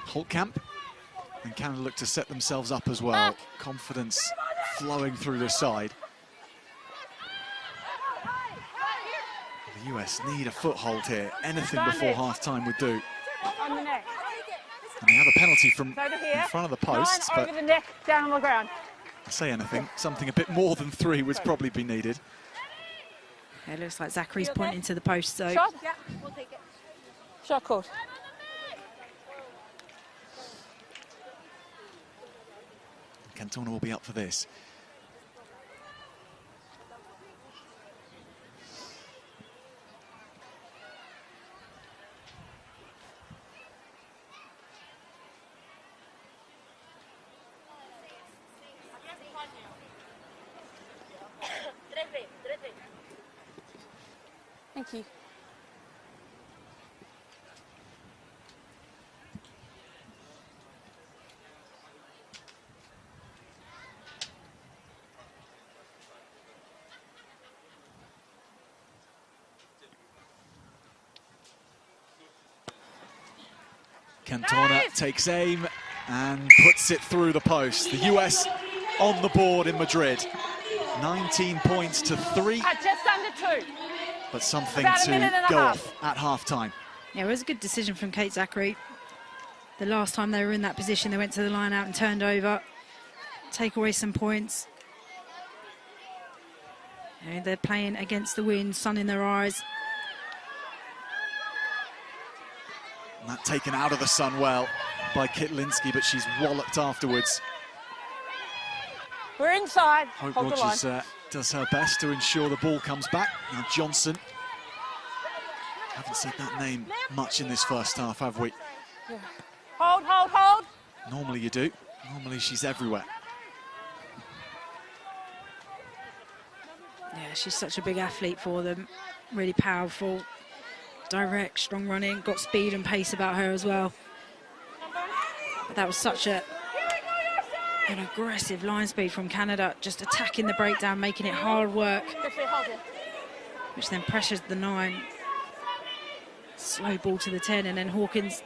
Holtkamp, and Canada look to set themselves up as well. Confidence flowing through the side. The US need a foothold here. Anything before half-time would do. On the neck. And they have a penalty from in front of the posts, over the neck, down on the ground. I say anything, something a bit more than 3 would probably be needed. It looks like Zachary's pointing to the post, so... Shot? Yeah, we'll take it. Shot called. Cantona will be up for this. Thank you. Cantona takes aim and puts it through the post. The US on the board in Madrid. 19 points to 3. Just under 2. But something About a minute to and a go half. off at half-time. Yeah, it was a good decision from Kate Zachary. The last time they were in that position, they went to the line out and turned over. Take away some points. You know, they're playing against the wind, sun in their eyes. And that taken out of the sun well by Kitlinski, but she's walloped afterwards. We're inside. Hope Hold the line. Rogers does her best to ensure the ball comes back. Now Johnson. Haven't said that name much in this first half, have we? Yeah. Hold, hold, hold. Normally you do. Normally she's everywhere. Yeah, she's such a big athlete for them. Really powerful, direct, strong running, got speed and pace about her as well. But that was such an aggressive line speed from Canada, just attacking the breakdown, making it hard work, which then pressures the 9. Slow ball to the 10, and then Hawkins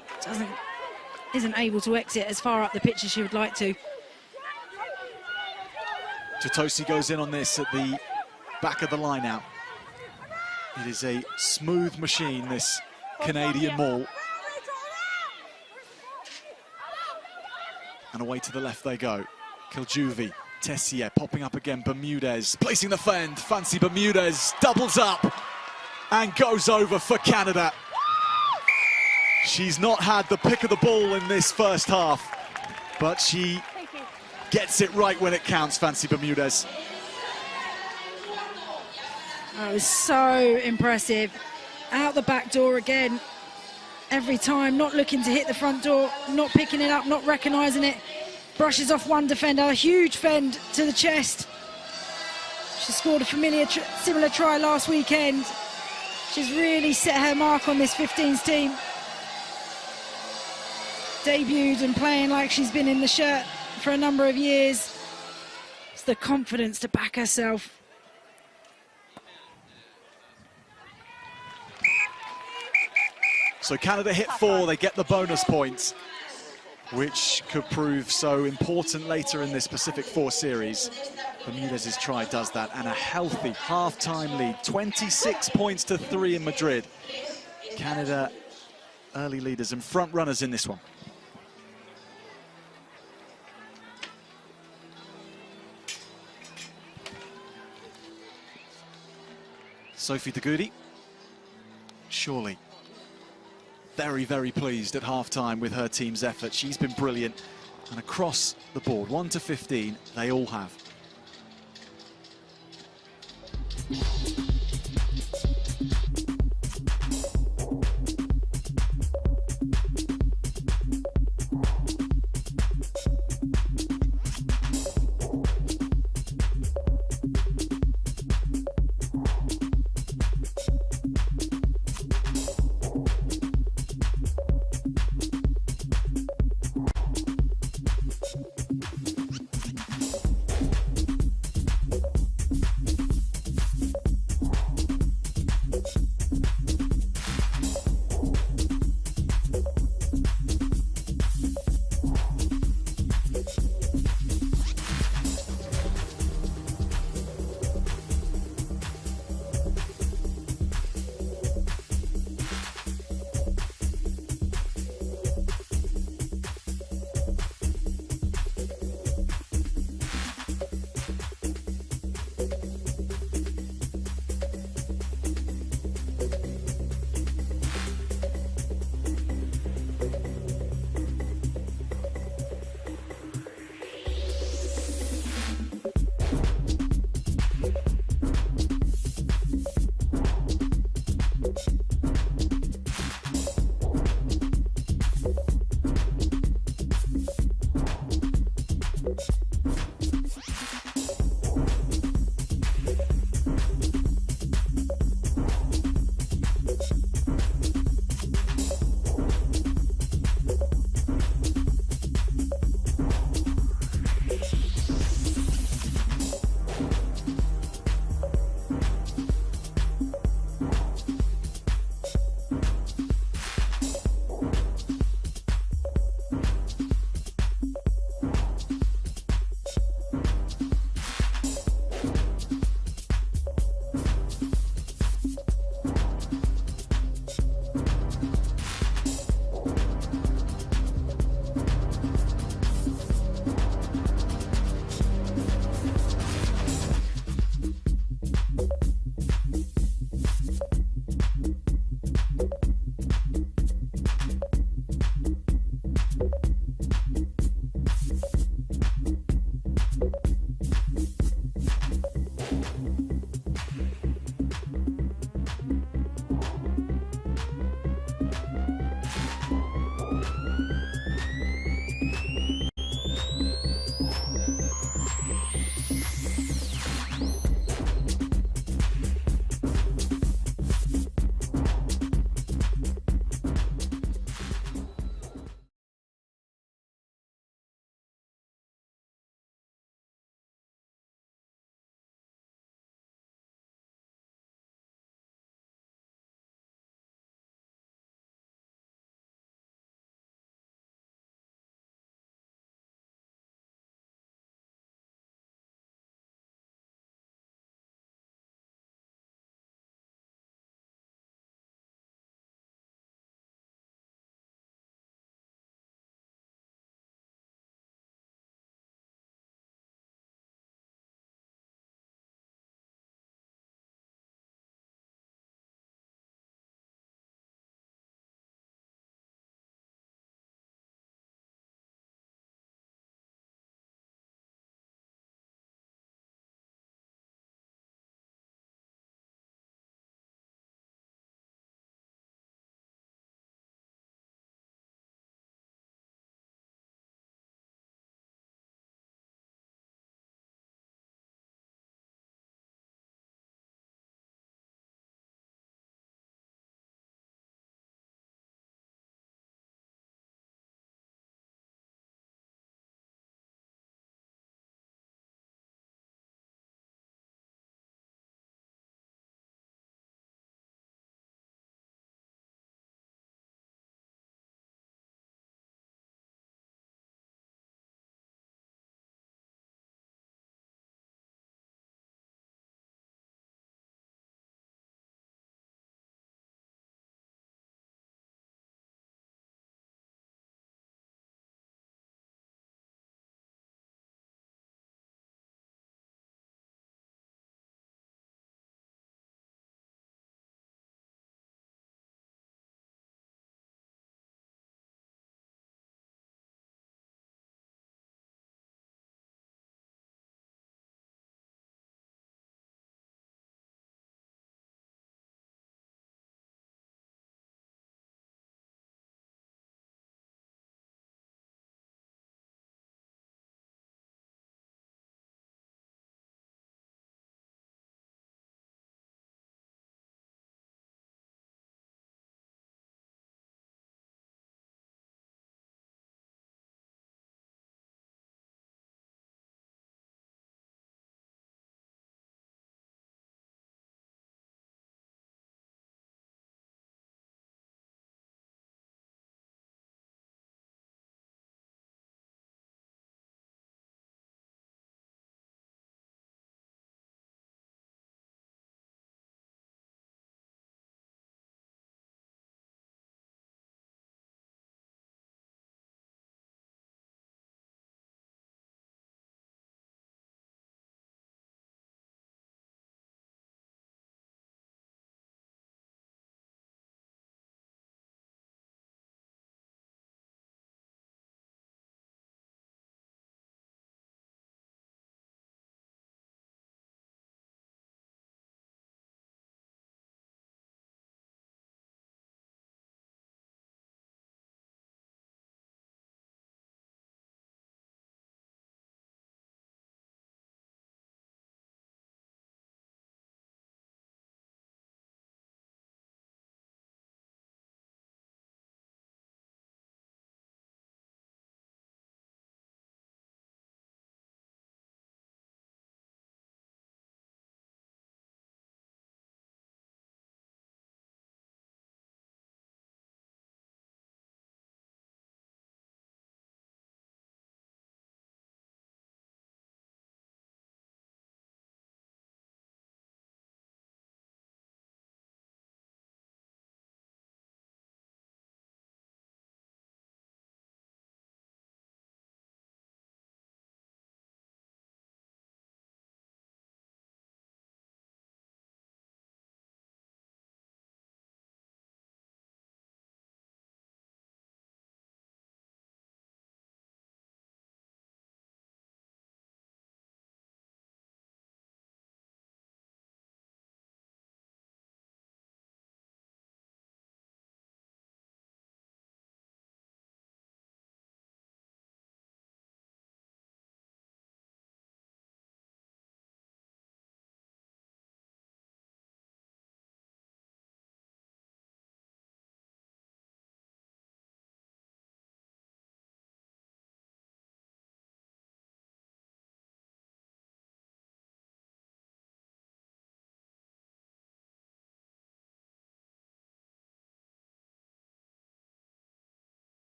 isn't able to exit as far up the pitch as she would like to. Totosi goes in on this at the back of the line out. It is a smooth machine, this Canadian maul. And away to the left they go. Kiljuvi, Tessier popping up again, Bermudez placing the fend. Fancy Bermudez doubles up and goes over for Canada. She's not had the pick of the ball in this first half, but she gets it right when it counts, Fancy Bermudez. That was so impressive. Out the back door again. Every time, not looking to hit the front door, not picking it up, not recognising it. Brushes off one defender, a huge fend to the chest. She scored a similar try last weekend. She's really set her mark on this 15s team. Debuted and playing like she's been in the shirt for a number of years. It's the confidence to back herself. So Canada hit 4, they get the bonus points, which could prove so important later in this Pacific 4 series. Bermudez's try does that, and a healthy half-time lead, 26 points to 3 in Madrid. Canada early leaders and front runners in this one. Sophie Dagoudi, surely very, very pleased at half-time with her team's effort. She's been brilliant, and across the board, 1 to 15, they all have.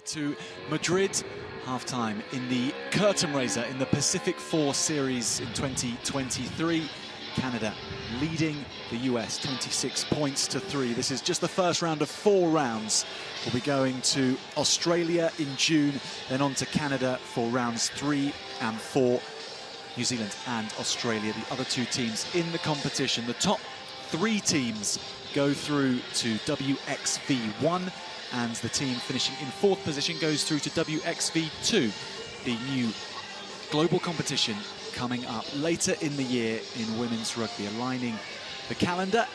to Madrid. Half-time in the curtain raiser in the Pacific 4 Series in 2023. Canada leading the US 26 points to 3. This is just the first round of 4 rounds. We'll be going to Australia in June, then on to Canada for rounds 3 and 4. New Zealand and Australia, the other 2 teams in the competition. The top 3 teams go through to WXV1, and the team finishing in 4th position goes through to WXV2, the new global competition coming up later in the year in women's rugby, aligning the calendar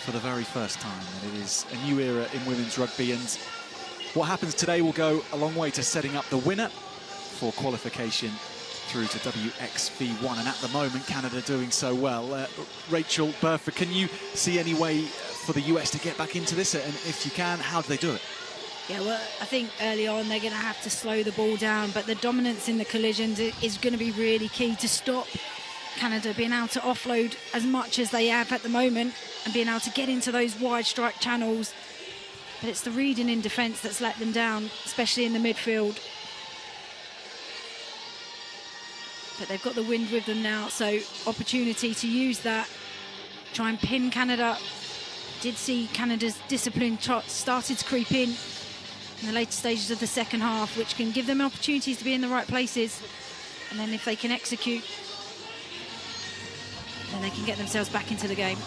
for the very first time. And it is a new era in women's rugby, and what happens today will go a long way to setting up the winner for qualification through to WXV1. And at the moment, Canada doing so well. Rachel, Bertha, can you see any way for the US to get back into this? And if you can, how do they do it? Yeah, well, I think early on they're going to have to slow the ball down, but the dominance in the collisions is going to be really key to stop Canada being able to offload as much as they have at the moment and being able to get into those wide strike channels. But it's the reading in defence that's let them down, especially in the midfield. But they've got the wind with them now, so opportunity to use that, try and pin Canada. Did see Canada's discipline started to creep in the later stages of the second half, which can give them opportunities to be in the right places. And then if they can execute, then they can get themselves back into the game.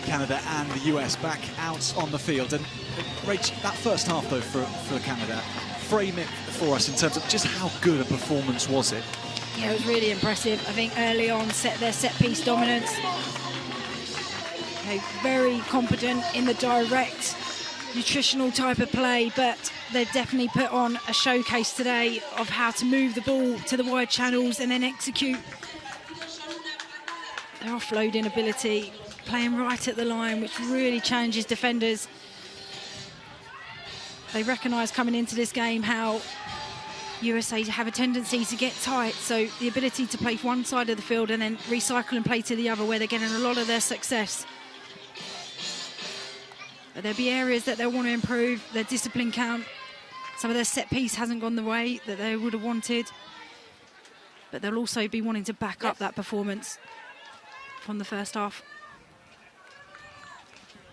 Canada and the US back out on the field. And Rach, that first half though for Canada, frame it for us in terms of just how good a performance was it? Yeah, it was really impressive. I think early on their set piece dominance. Very competent in the direct nutritional type of play, but they've definitely put on a showcase today of how to move the ball to the wide channels and then execute. Their offloading ability, playing right at the line, which really challenges defenders. They recognise coming into this game how USA have a tendency to get tight, so the ability to play one side of the field and then recycle and play to the other, where they're getting a lot of their success. But there'll be areas that they'll want to improve. Their discipline count, some of their set piece hasn't gone the way that they would have wanted, but they'll also be wanting to back up that performance from the first half.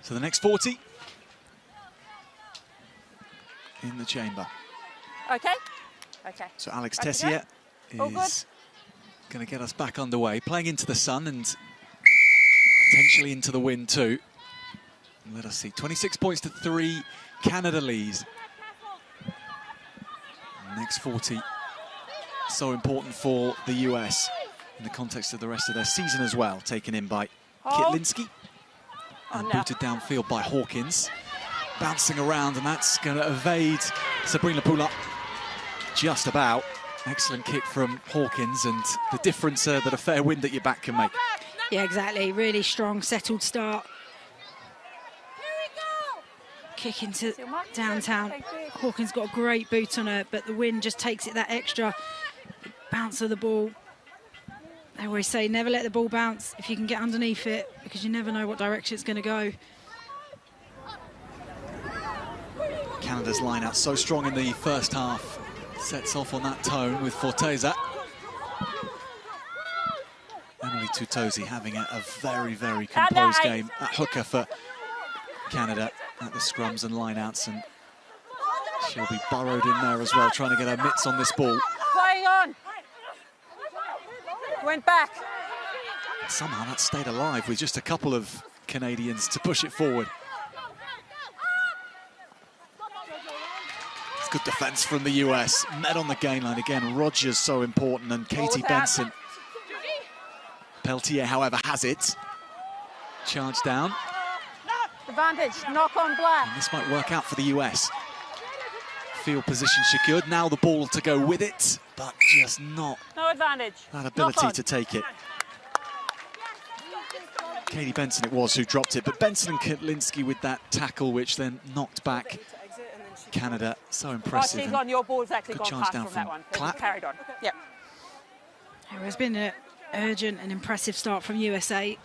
So the next 40 in the chamber. Okay. Okay. So Alex Tessier is going to get us back underway, playing into the sun and potentially into the wind too. Let us see, 26 points to 3, Canada leads. Next 40, so important for the US in the context of the rest of their season as well, taken in by Kitlinski and booted downfield by Hawkins. Bouncing around, and that's going to evade Sabrina Pula just about. Excellent kick from Hawkins, and the difference that a fair wind at your back can make. Yeah, exactly, really strong, settled start. Kick into downtown. Hawkins got a great boot on her, but the wind just takes it that extra bounce of the ball. I always say never let the ball bounce if you can get underneath it, because you never know what direction it's going to go. Canada's line out so strong in the first half. Sets off on that tone with Forteza. Emily Tutosi having a very, very composed game at hooker for Canada at the scrums and lineouts, and she'll be burrowed in there as well, trying to get her mitts on this ball. Playing on. Went back. Somehow that stayed alive with just a couple of Canadians to push it forward. It's good defence from the US. Met on the gain line again. Rogers so important, and Katie Benson. Peltier, however, has it. Charge down. Advantage, knock on Black. And this might work out for the US. Field position secured. Now the ball to go with it, but just not No advantage. that ability to take it. Katie Benson it was who dropped it, but Benson and Kitlinski with that tackle, which then knocked back Canada. So impressive. She's on your ball's actually good gone chance past down from that from one. Clapp. Carried on. Yep. It's been an urgent and impressive start from USA.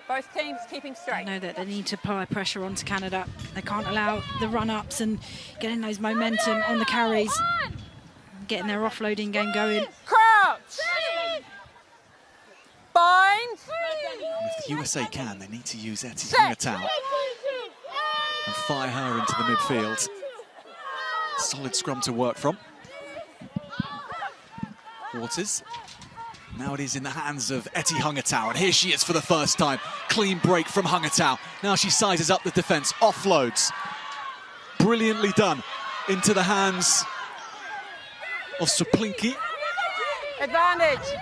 Both Both teams keeping straight. I know that they need to apply pressure onto Canada. They can't allow the run-ups and getting those momentum on the carries, getting their offloading game going. Crouch! Bind! If the USA can, they need to use Eti Hungatau and fire her into the midfield. Solid scrum to work from. Waters. Now it is in the hands of Eti Hungatau, and here she is for the first time. Clean break from Hungatau. Now she sizes up the defence, offloads. Brilliantly done into the hands of Suplinki. Advantage.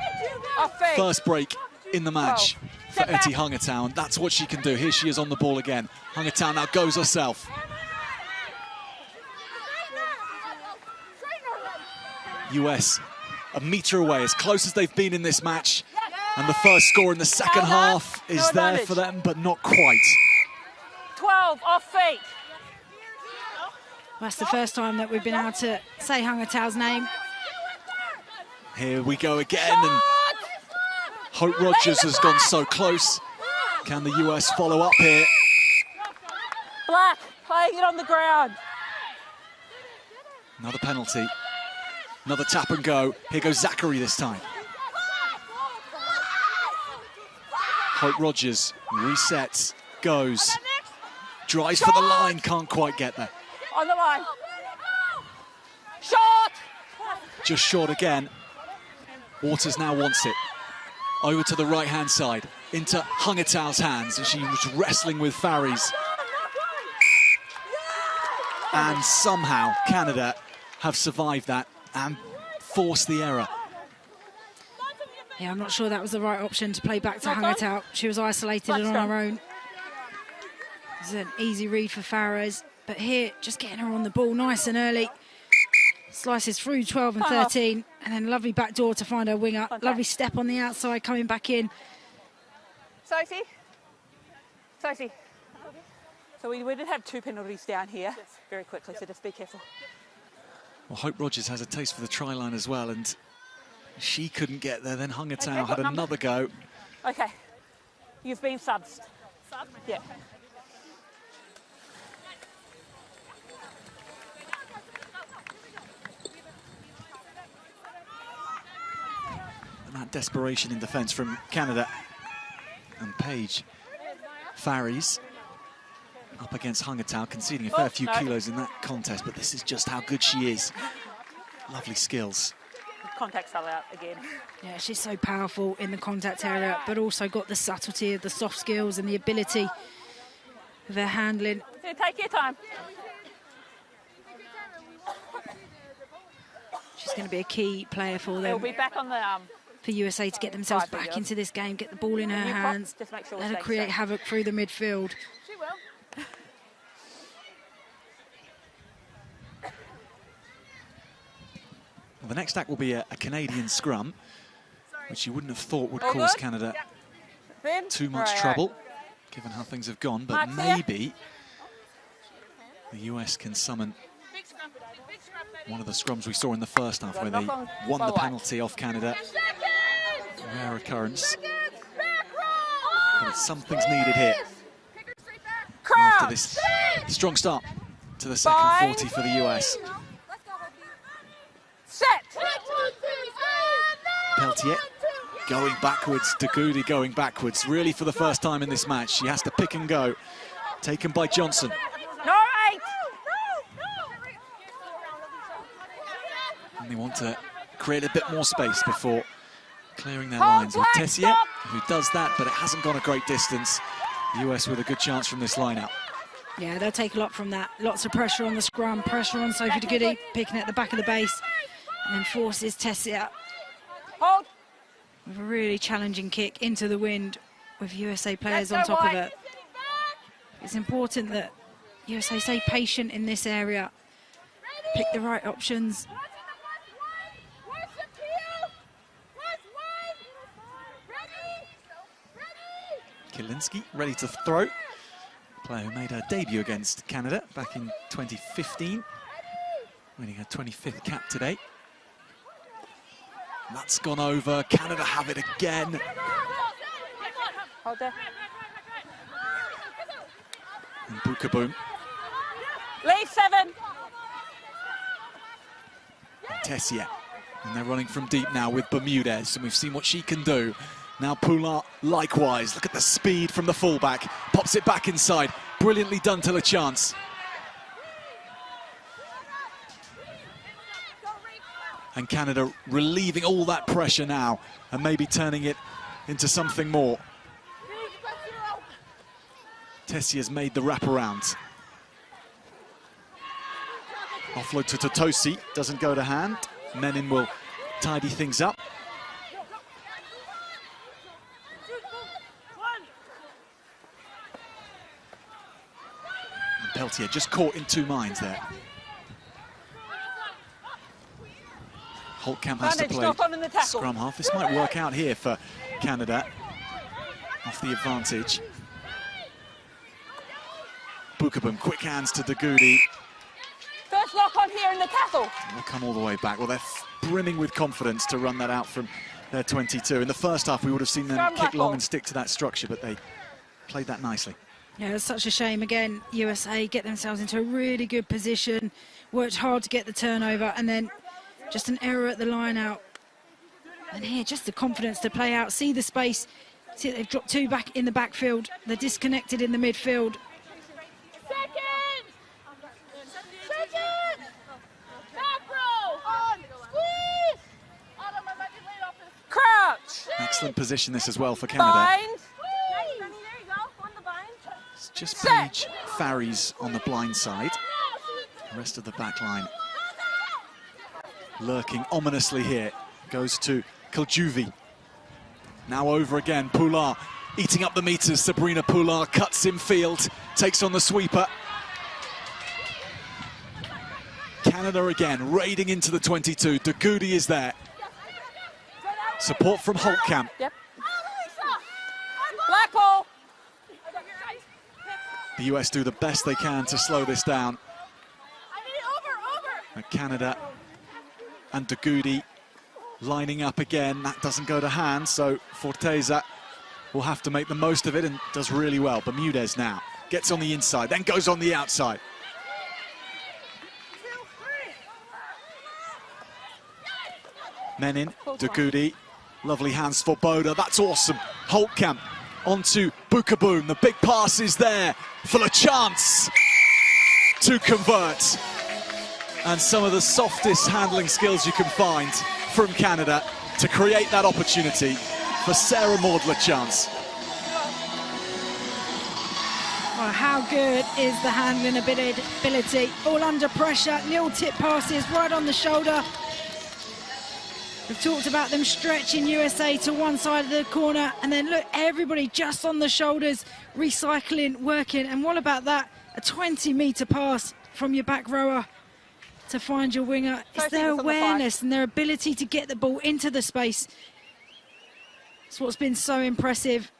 Off feet. First break in the match for Eti Hungatau, and that's what she can do. Here she is on the ball again. Hungatau now goes herself. US a metre away, as close as they've been in this match. And the first score in the second half is there for them, but not quite. 12, off feet. That's the first time that we've been able to say Hungatau's name. Here we go again, and Hope Rogers has gone so close. Can the US follow up here? Black, playing it on the ground. Another penalty. Another tap and go. Here goes Zachary this time. Hope Rogers resets, goes, drives for the line, can't quite get there. On the line. Short! Just short again. Waters now wants it. Over to the right-hand side, into Hungatau's hands, and she was wrestling with Faries. And somehow Canada have survived that and forced the error. Yeah, I'm not sure that was the right option to play back to Hungatau. She was isolated and on her own. It was an easy read for Fares, but here, just getting her on the ball nice and early. Slices through 12 and 13, and then lovely back door to find her winger. Lovely step on the outside, coming back in. Sophie? Sophie? So we did have 2 penalties down here very quickly, so just be careful. Well, Hope Rogers has a taste for the try line as well, and she couldn't get there. Then Hungatau had another go. Okay, you've been subbed. Sub? Yeah. And that desperation in defence from Canada. And Paige Faries up against Hungatau, conceding a fair few kilos in that contest, but this is just how good she is. Lovely skills. Contact fell out again. Yeah, she's so powerful in the contact area, but also got the subtlety of the soft skills and the ability of her handling. Yeah, take your time. She's going to be a key player for them. They'll be back on the... for USA to get themselves back into this game, get the ball in her hands, let her create havoc through the midfield. She will. Well, the next act will be a Canadian scrum, which you wouldn't have thought would cause Canada too much trouble, given how things have gone, but maybe the US can summon one of the scrums we saw in the first half, where they won the penalty off Canada. Rare occurrence. But something's needed here. After this strong start to the second 40 for the US. Set! Peltier going backwards, Dagoudi going backwards. Really for the first time in this match, she has to pick and go. Taken by Johnson. All right! And they want to create a bit more space before clearing their lines with Tessier, who does that, but it hasn't gone a great distance. The US with a good chance from this line out. Yeah, they'll take a lot from that. Lots of pressure on the scrum, pressure on Sophie Dagoudi, picking at the back of the base, and then forces Tessier with a really challenging kick into the wind with USA players on top of her. It's important that USA stay patient in this area, pick the right options. Kilinsky ready to throw. Player who made her debut against Canada back in 2015, winning her 25th cap today. That's gone over. Canada have it again. Hold there. And Bukaboom. Leave 7. Tessia. And they're running from deep now with Bermudez, and we've seen what she can do. Now Poulard likewise. Look at the speed from the fullback. Pops it back inside. Brilliantly done till a chance. And Canada relieving all that pressure now and maybe turning it into something more. Tessia's made the wraparound. Offload to Totosi, doesn't go to hand. Menin will tidy things up. And Peltier just caught in two minds there. Holtkamp has to play scrum half. This might work out here for Canada. Off the advantage. Bukaboom, quick hands to Dagoudi. First lock on here in the tackle. They'll come all the way back. Well, they're brimming with confidence to run that out from their 22. In the first half, we would have seen them kick long and stick to that structure, but they played that nicely. Yeah, it's such a shame. Again, USA get themselves into a really good position, worked hard to get the turnover, and then just an error at the line out. And here, just the confidence to play out, see the space. See, they've dropped two back in the backfield. They're disconnected in the midfield. Crouch. Excellent position this as well for Canada. Bind. It's just Paige Farries on the blind side. The rest of the back line lurking ominously here. Goes to Kiljuvi. Now over again, Poulard eating up the meters. Sabrina Poulard cuts in field, takes on the sweeper. Canada again, raiding into the 22. Dagoudi is there. Support from Holtkamp. Yep. Black ball. The US do the best they can to slow this down. And Canada and Dagoudi lining up again. That doesn't go to hand, so Forteza will have to make the most of it and does really well. Bermudez now gets on the inside, then goes on the outside. Menin, Dagoudi, lovely hands for Boda, that's awesome. Holtkamp onto Bukaboom, the big pass is there for a chance to convert. And some of the softest handling skills you can find from Canada to create that opportunity for Sarah Maud-Lachance. Well, how good is the handling ability? All under pressure, little tip passes right on the shoulder. We've talked about them stretching USA to one side of the corner, and then look, everybody just on the shoulders, recycling, working. And what about that? A 20-metre pass from your back rower to find your winger. It's their awareness and their ability to get the ball into the space. It's what's been so impressive.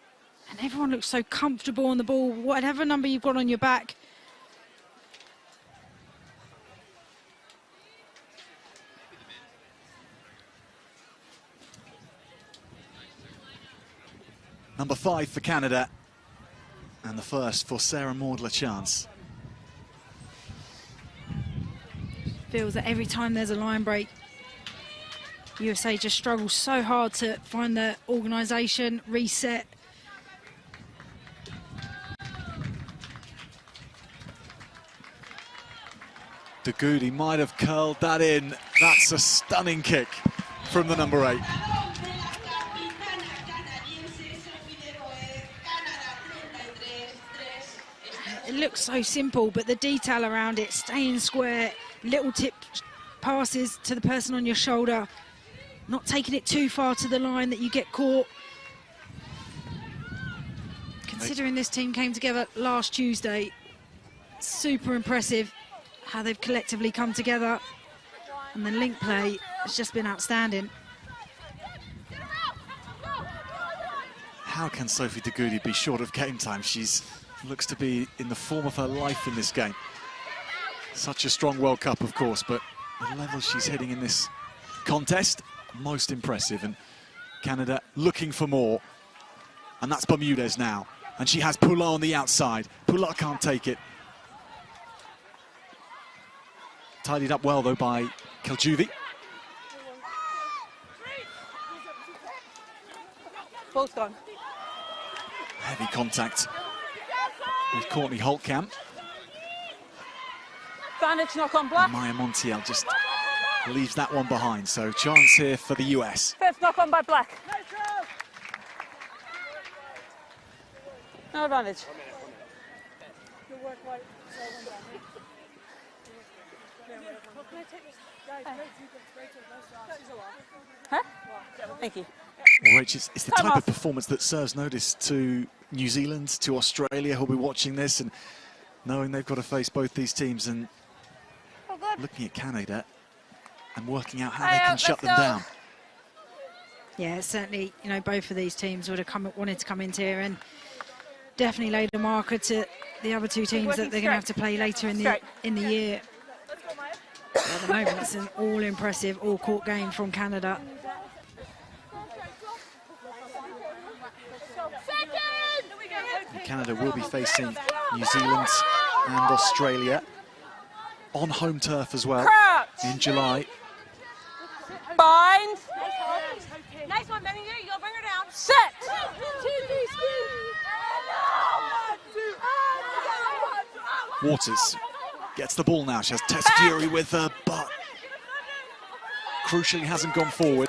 And everyone looks so comfortable on the ball, whatever number you've got on your back. Number 5 for Canada, and the first for Sarah Maud-Lachance. Feels that every time there's a line break, USA just struggles so hard to find the organisation, reset. Dagoudi might have curled that in. That's a stunning kick from the number 8. It looks so simple, but the detail around it, staying square, little tip passes to the person on your shoulder, not taking it too far to the line that you get caught. Considering this team came together last Tuesday, super impressive how they've collectively come together, and the link play has just been outstanding. How can Sophie Dagoudi be short of game time? She's looks to be in the form of her life in this game. Such a strong World Cup, of course, but the level she's hitting in this contest, most impressive. And Canada looking for more. And that's Bermudez now. And she has Poulin on the outside. Poulin can't take it. Tidied up well, though, by Keljuvi. Ball's gone. Heavy contact with Courtney Holtkamp. Advantage knock on Black. Maya Montiel just leaves that one behind. So chance here for the US. First knock on by Black. No advantage. Huh? Thank you. Well, Rach, it's the type of performance that serves notice to New Zealand, to Australia, who'll be watching this and knowing they've got to face both these teams and looking at Canada and working out how they can shut them down. Yeah, certainly, you know, both of these teams would have wanted to come into here and definitely laid a marker to the other two teams that they're going to have to play later in the year. But at the moment, it's an all-impressive, all-court game from Canada. Canada will be facing New Zealand and Australia on home turf as well in July. Bind. Nice one, Benny. You go bring her down. Set. Waters gets the ball now. She has Tess Fury with her, but crucially hasn't gone forward.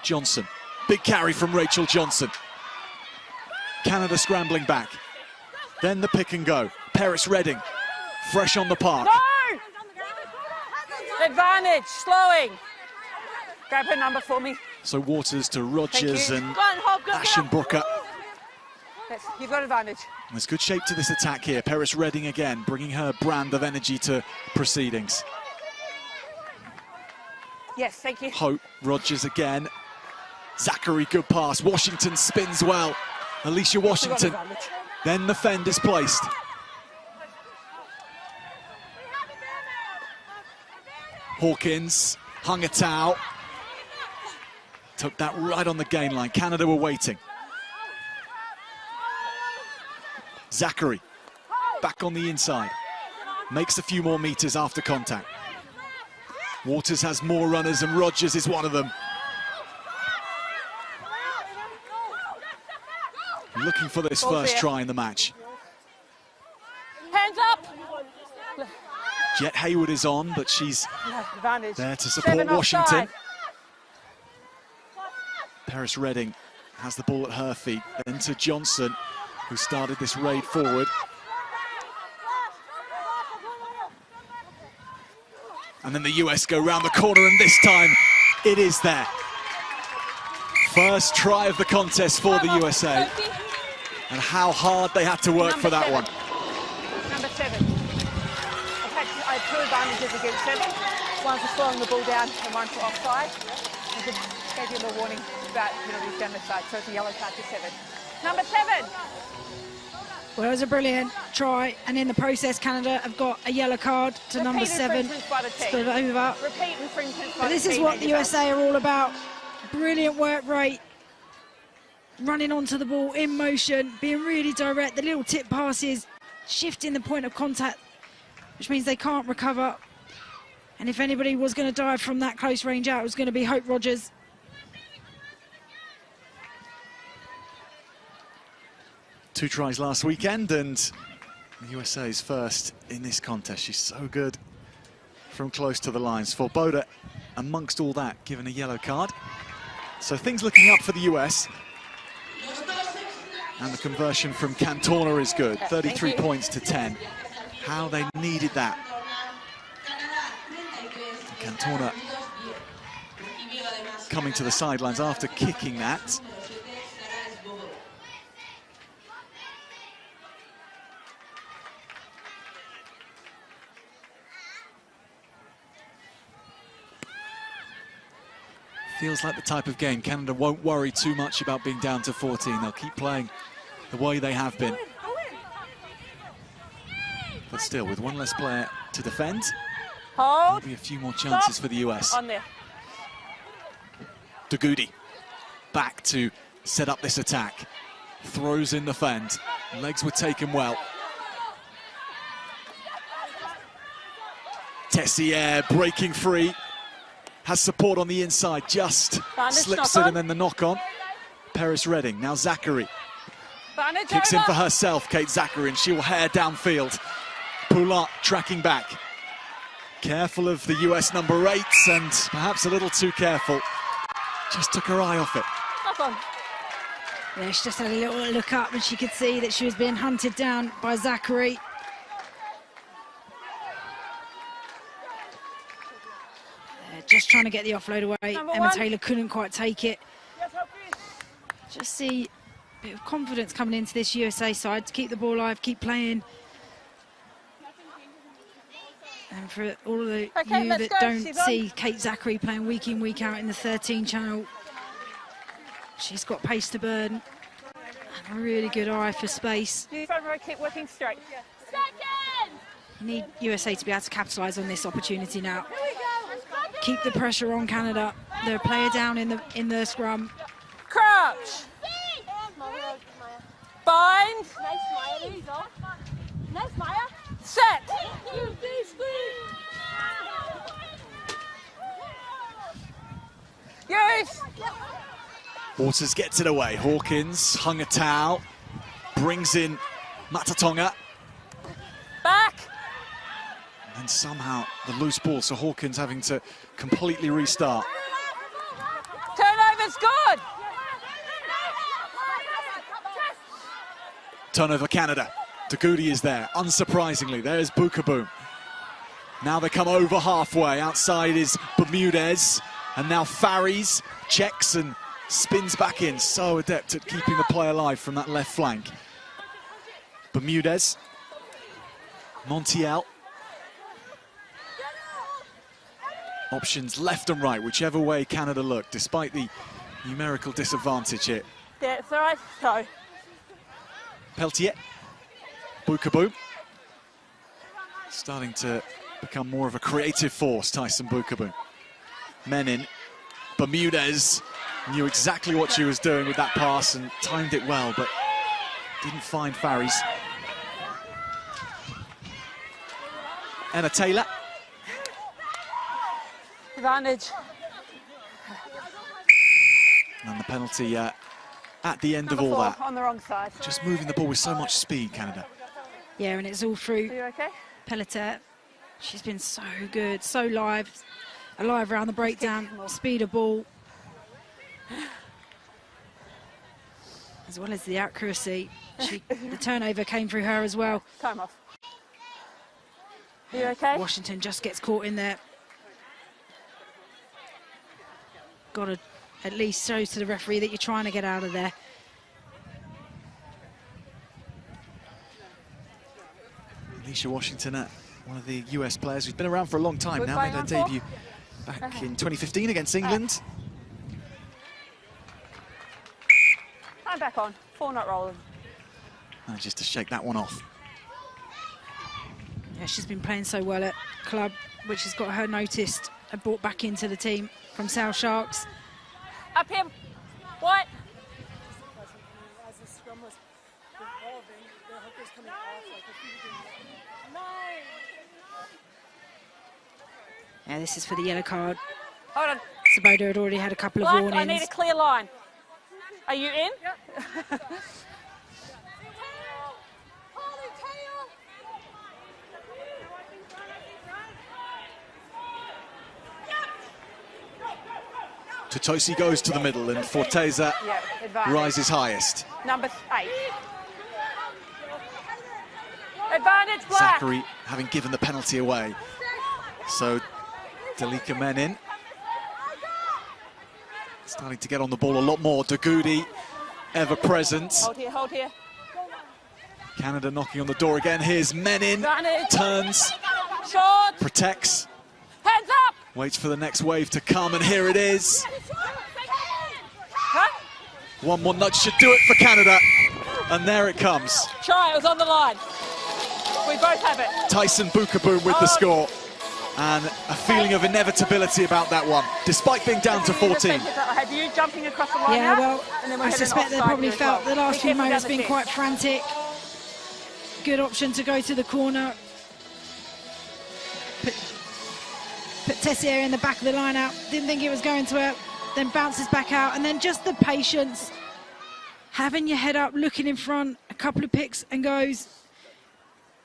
Johnson. Big carry from Rachel Johnson. Canada scrambling back. Then the pick and go. Paris Redding, fresh on the park. No! Advantage, slowing. Grab her number for me. So Waters to Rogers and Go on, Hope, go, Ashenbrooker. Yes, you've got advantage. There's good shape to this attack here. Paris Redding again, bringing her brand of energy to proceedings. Yes, thank you. Hope, Rogers again. Zachary, good pass. Washington spins well. Alicia Washington. Then the fend is placed. Hawkins hung a towel. Took that right on the gain line. Canada were waiting. Zachary back on the inside. Makes a few more meters after contact. Waters has more runners and Rogers is one of them. Looking for this first try in the match. Hands up. Jet Hayward is on, but she's Advantage. there to support Washington. Paris Redding has the ball at her feet. Then to Johnson, who started this raid forward. And then the US go round the corner, and this time it is there. First try of the contest for the USA. And how hard they had to work for that one. Number 7. I had 2 advantages against 7. One for slowing the ball down and one for offside. I just gave you a little warning about penalties down the side, so it's a yellow card to 7. Number 7. Well, it was a brilliant try, and in the process, Canada have got a yellow card to number 7. Split over. Repeat infringements by But this is what the USA are all about. Brilliant work rate. Running onto the ball in motion, being really direct. The little tip passes, shifting the point of contact, which means they can't recover. And if anybody was going to dive from that close range out, it was going to be Hope Rogers. Two tries last weekend, and the USA's first in this contest. She's so good from close to the lines. Svoboda, amongst all that, given a yellow card. So things looking up for the US. And the conversion from Cantona is good. 33 points to 10. How they needed that. Cantona coming to the sidelines after kicking that. Feels like the type of game Canada won't worry too much about being down to 14. They'll keep playing the way they have been. But still, with one less player to defend, there'll be a few more chances for the US. On there. Dugudi back to set up this attack. Throws in the fend. Legs were taken well. Tessier breaking free. Has support on the inside, just slips it, and then the knock on. Paris Redding, now Zachary. Kicks in for herself, Kate Zachary, and she will hair downfield. Poulin tracking back. Careful of the US number 8s, and perhaps a little too careful. Just took her eye off it. Yeah, she just had a little look up and she could see that she was being hunted down by Zachary. Just trying to get the offload away. Emma Taylor couldn't quite take it. Just see a bit of confidence coming into this USA side to keep the ball alive, keep playing. And for all of you that don't see Kate Zachary playing week in, week out in the 13 channel, she's got pace to burn. And a really good eye for space. Keep working straight. You need USA to be able to capitalise on this opportunity now. Keep the pressure on Canada. They're a player down in the scrum. Crouch. Bind. Set. Use. Waters gets it away. Hawkins hung a towel. Brings in Matatonga. Back. And somehow the loose ball, so Hawkins having to completely restart. Turnover's good. Turnover Canada. Dagudi is there, unsurprisingly. There's Bukaboom. Now they come over halfway. Outside is Bermudez. And now Faries checks and spins back in. So adept at keeping the play alive from that left flank. Bermudez. Montiel. Options left and right, whichever way Canada look, despite the numerical disadvantage here. Yeah, it's all right. So. Peltier. Bukaboom. Starting to become more of a creative force, Tyson Bukaboom. Menin. Bermudez knew exactly what she was doing with that pass and timed it well, but didn't find Faries. Emma Taylor. Advantage. And the penalty at the end of all that. On the wrong side. Just moving the ball with so much speed, Canada. Yeah, and it's all through Are you okay? Pelleter. She's been so good, so alive around the breakdown, speed of ball, as well as the accuracy. The turnover came through her as well. Time off. Are you okay? Washington just gets caught in there. Got to at least show to the referee that you're trying to get out of there. Alicia Washington, one of the US players who's been around for a long time now, made her debut back in 2015 against England. I'm back on. 4 not rolling. Manages to shake that one off. Yeah, she's been playing so well at club, which has got her noticed and brought back into the team from South Sharks. Up him. What? As the scrum was evolving, the hook was coming off like a few. Yeah, this is for the yellow card. Hold on. Saboda had already had a couple of Black, warnings. I need a clear line. Are you in? Yep. Totosi goes to the middle and Forteza rises highest. Number 8. Advantage Black. Zachary having given the penalty away. So Dalika Menin starting to get on the ball a lot more. Dagudi ever present. Hold here, hold here. Canada knocking on the door again. Here's Menin. Advantage. Turns. Short. Protects. Hands up. Waits for the next wave to come, and here it is. Huh? One more nudge should do it for Canada. And there it comes. Try, it was on the line. We both have it. Tyson Bukaboom with the score. and a feeling of inevitability about that one, despite being down to 14. I had you jumping across the line. Yeah, well, and then I suspect they probably felt the last few moments being quite frantic. Good option to go to the corner. Put Tessier in the back of the line out. Didn't think it was going to her. Then bounces back out, and then just the patience. Having your head up, looking in front, a couple of picks and goes.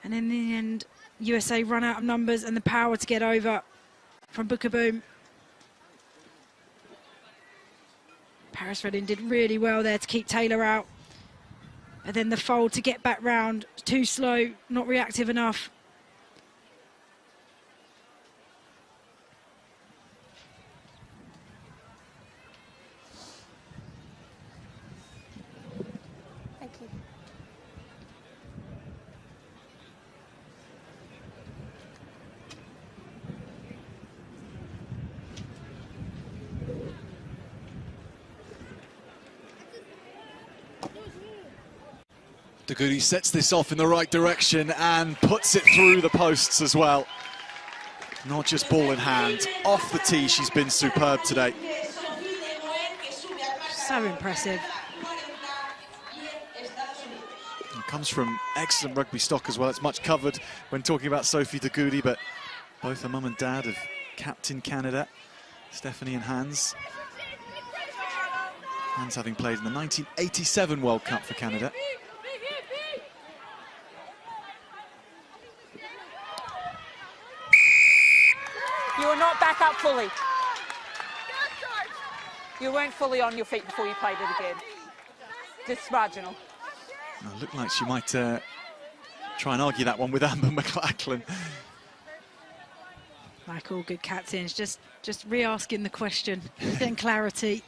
And in the end, USA run out of numbers and the power to get over from Boom. Paris Redding did really well there to keep Taylor out. But then the fold to get back round, too slow, not reactive enough. Thank you. Dugudi sets this off in the right direction and puts it through the posts as well. Not just ball in hand. Off the tee, she's been superb today. So impressive. It comes from excellent rugby stock as well. It's much covered when talking about Sophie Dugudi, but both her mum and dad have captained Canada, Stephanie and Hans. Hans having played in the 1987 World Cup for Canada. You were not back up fully. You weren't fully on your feet before you played it again. Just marginal. It looked like she might try and argue that one with Amber McLachlan. Like all good captains, just re-asking the question, getting clarity.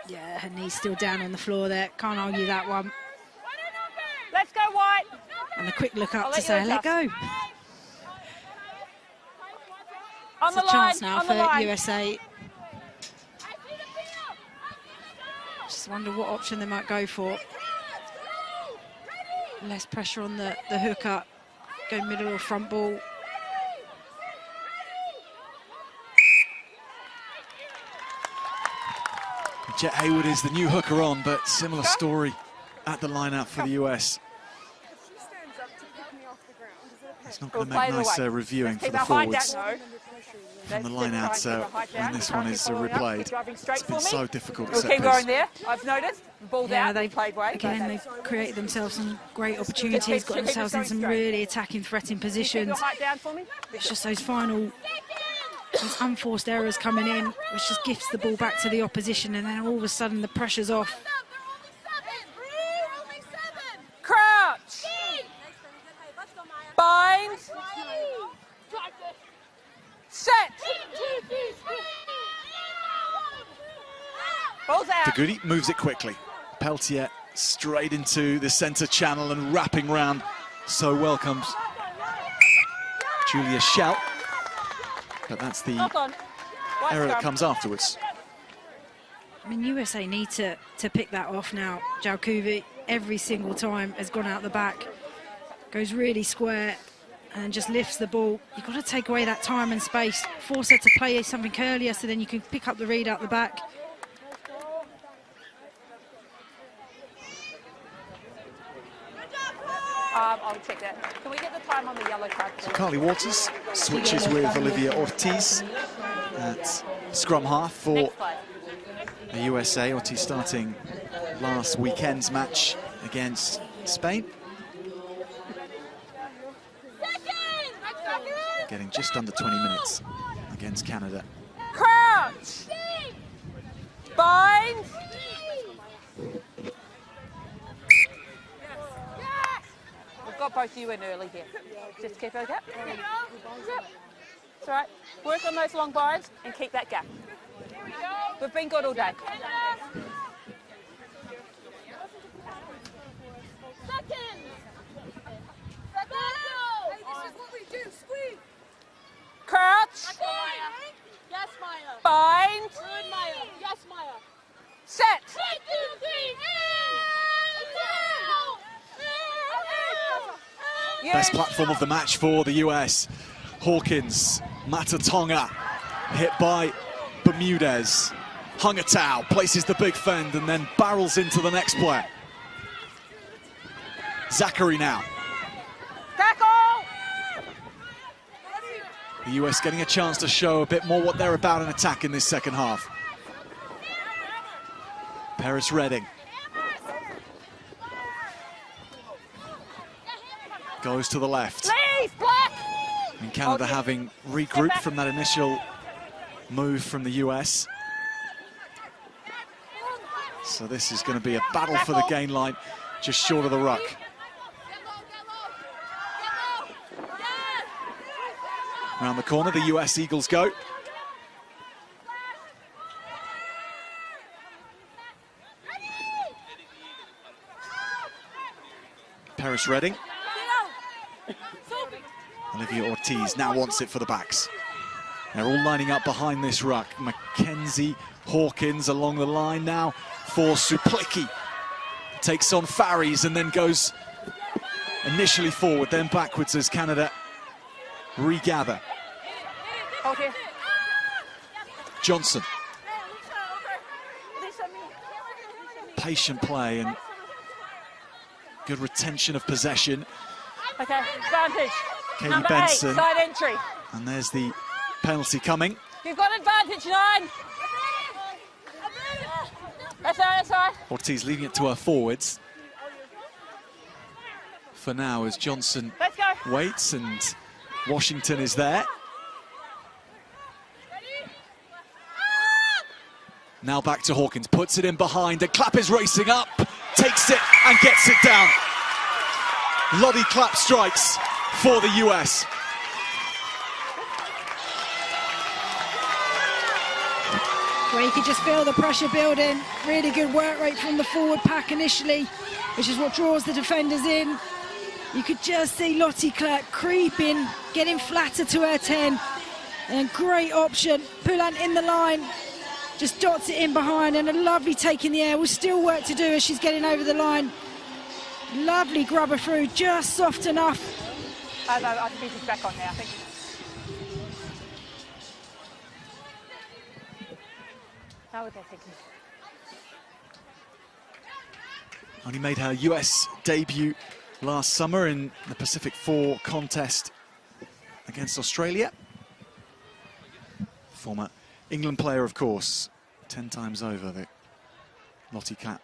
Yeah, her knee's still down on the floor there. Can't argue that one. Let's go, White. And a quick look up to say, let go. On the It's a line, chance now on the for line. USA. Just wonder what option they might go for. Less pressure on the hooker. Go middle or front ball. Jet Hayward is the new hooker on, but similar story at the line-out for the US. It's not going to make nice reviewing for the forwards from the line-out when this one is replayed. It's been so difficult to set keep going piece. there. I've noticed. Balled out. They played way. Again, they've created themselves some great opportunities, got themselves in some really attacking, threatening positions. It's just those final, those unforced errors coming in, which just gifts the ball back to the opposition, and then all of a sudden the pressure's off. Crouch. Bind. Set. Ball's out. Dugudi moves it quickly. Peltier straight into the centre channel and wrapping round. So well comes Julia Schell. But that's the error that comes afterwards. I mean, USA need to pick that off now. Jalkuvi, every single time, has gone out the back. Goes really square and just lifts the ball. You've got to take away that time and space. Force her to play something earlier so then you can pick up the read out the back. I'll check that. Can we get the time on the yellow card? So Carly Waters switches with Olivia Ortiz at scrum half for the USA. Ortiz starting last weekend's match against Spain. Getting just under 20 minutes against Canada. Crouch. Bind. We've got both you in early here. Just keep that gap. It's all right. Work on those long binds and keep that gap. We've been good all day. Crouch. Yes, Maya. Bind. Good, Maya. Yes, Maya. Best platform of the match for the US. Hawkins, Matatonga, hit by Bermudez. Hungatau places the big fend and then barrels into the next player. Zachary now. Tackle! The US getting a chance to show a bit more what they're about in attack in this second half. Paris Redding. Goes to the left. Leave, Black! And Canada having regrouped from that initial move from the US. So this is going to be a battle for the gain line, just short of the ruck. Around the corner, the US Eagles go. Paris Redding. Olivia Ortiz now wants it for the backs. They're all lining up behind this ruck. Mackenzie Hawkins along the line now for Suplicki. Takes on Farries and then goes initially forward, then backwards as Canada regather. Okay. Johnson. Patient play and good retention of possession. Okay, advantage. Katie Number Benson. 8, side entry. And there's the penalty coming. You've got advantage, 9. That's all right. Ortiz leaving it to her forwards. For now, as Johnson Let's go. waits and Washington is there. Now back to Hawkins, puts it in behind, and Clapp is racing up, takes it and gets it down. Lottie Clapp strikes for the US. Where you could just feel the pressure building. Really good work rate from the forward pack initially, which is what draws the defenders in. You could just see Lottie Clapp creeping, getting flatter to her 10. And great option. Poulan in the line, just dots it in behind, and a lovely take in the air. We'll still work to do as she's getting over the line. Lovely grubber through, just soft enough. I think he's back on now, I think. How was I thinking? Only made her US debut last summer in the Pacific 4 contest against Australia. Former England player, of course, 10 times over. The Lottie Clapp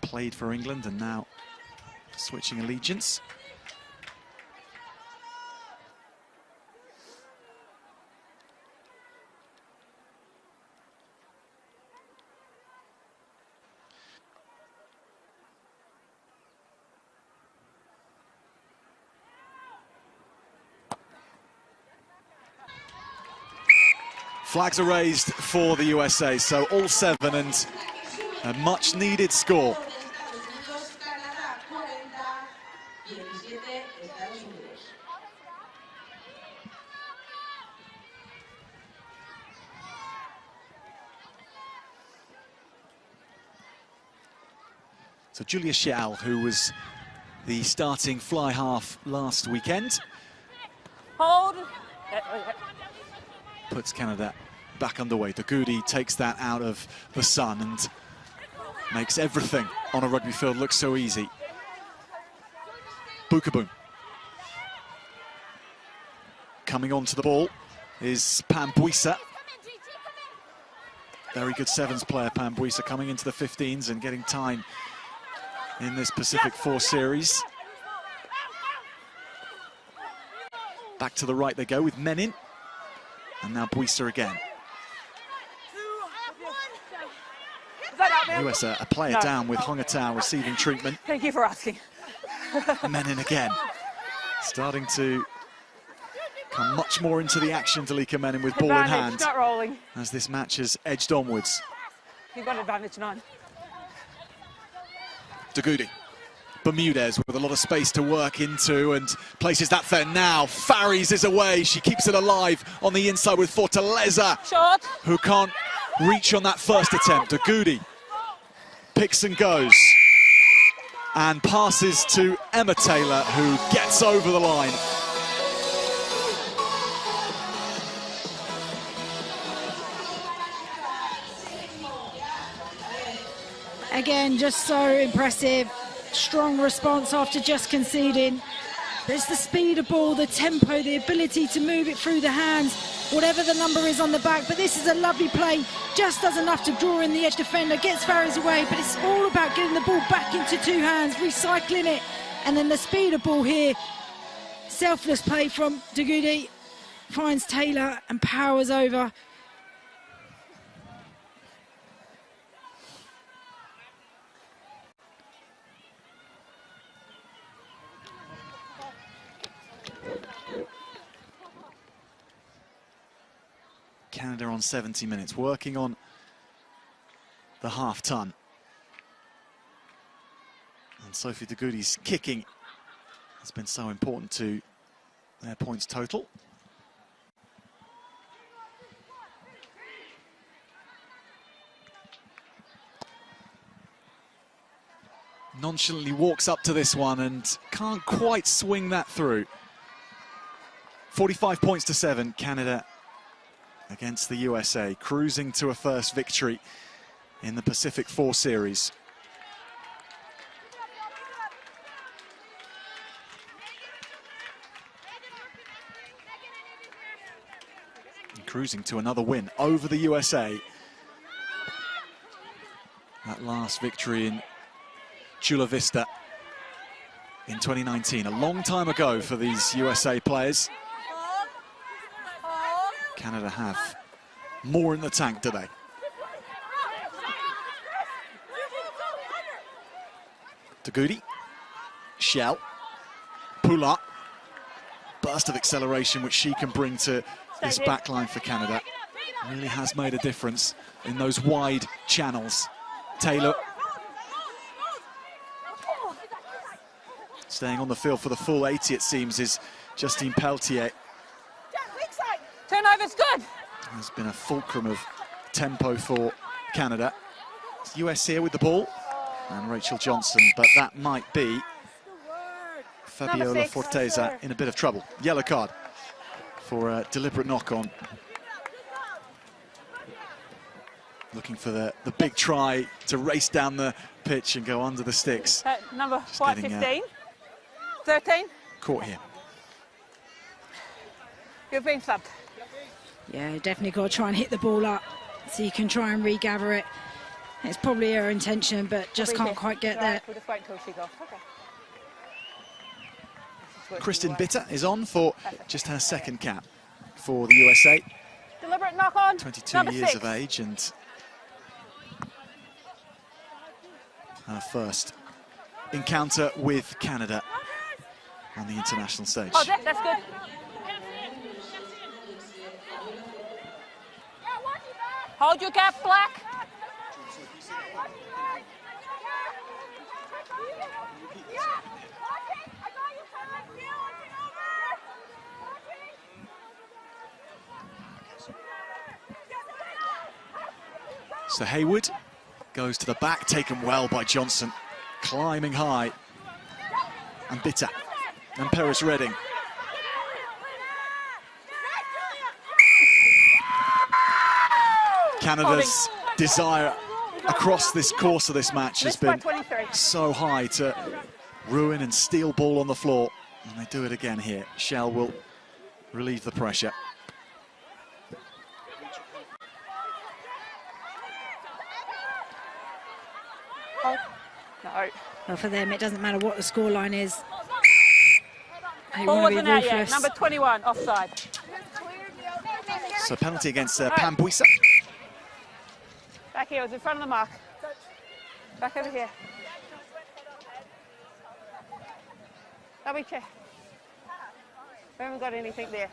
played for England and now switching allegiance. Flags are raised for the USA, so all 7 and a much needed score. So Julia Schial, who was the starting fly half last weekend, Hold. puts Canada back underway. Dagudi takes that out of the sun and makes everything on a rugby field look so easy. Bukaboom. Coming onto the ball is Pam Buisa. Very good sevens player, Pam Buisa, coming into the 15s and getting time in this Pacific 4 series. Back to the right they go with Menin. And now Buisa again. US a player down with Hungatau receiving treatment. Thank you for asking. Menin again. Starting to come much more into the action, Dalika Menin, with ball in hand. Not rolling. As this match has edged onwards. You've got advantage, 9. Dagudi. Bermudez with a lot of space to work into and places that there now. Farries is away. She keeps it alive on the inside with Fortaleza, Short. who can't reach on that first attempt. Dagudi picks and goes. and passes to Emma Taylor, who gets over the line. Again, just so impressive. Strong response after just conceding. There's the speed of ball, the tempo, the ability to move it through the hands, whatever the number is on the back. But this is a lovely play. Just does enough to draw in the edge defender, gets Farriers away, but it's all about getting the ball back into two hands, recycling it. And then the speed of ball here. Selfless play from Dugudi. Finds Taylor and powers over. Canada on 70 minutes, working on the half-ton. And Sophie Dugudi's kicking has been so important to their points total. Nonchalantly walks up to this one and can't quite swing that through. 45 points to 7, Canada against the USA, cruising to a first victory in the Pacific 4 series. And cruising to another win over the USA. That last victory in Chula Vista in 2019, a long time ago for these USA players. Canada have more in the tank, do they? Dugudi, Shell, Poulin, burst of acceleration which she can bring to this backline for Canada. Really has made a difference in those wide channels. Taylor staying on the field for the full 80, it seems, is Justine Peltier. Turnover's good. Has been a fulcrum of tempo for Canada. It's US here with the ball and Rachel Johnson, but that might be Fabiola Forteza in a bit of trouble. Yellow card for a deliberate knock-on. Looking for the big try to race down the pitch and go under the sticks. Number 15, 13. Caught here. You've been subbed. Yeah, definitely got to try and hit the ball up so you can try and regather it. It's probably her intention, but just can't quite get there. We'll just wait until she goes. Okay. Kristen Bitter is on for just her second cap for the USA. Deliberate knock on. 22 Number years 6. of age and her first encounter with Canada on the international stage. Oh, that's good. Hold your gap, Black. So Hayward goes to the back, taken well by Johnson, climbing high, and Bitter, and Paris Redding. Canada's desire across this course of this match has been so high to ruin and steal ball on the floor, and they do it again here. Shell will relieve the pressure. No. Well, for them, it doesn't matter what the scoreline is. They Ball want to wasn't be out yet. ruthless. Number 21, offside. So penalty against Pambuisa. Back here, it was in front of the mark. Back over here. Double check. We haven't got anything there.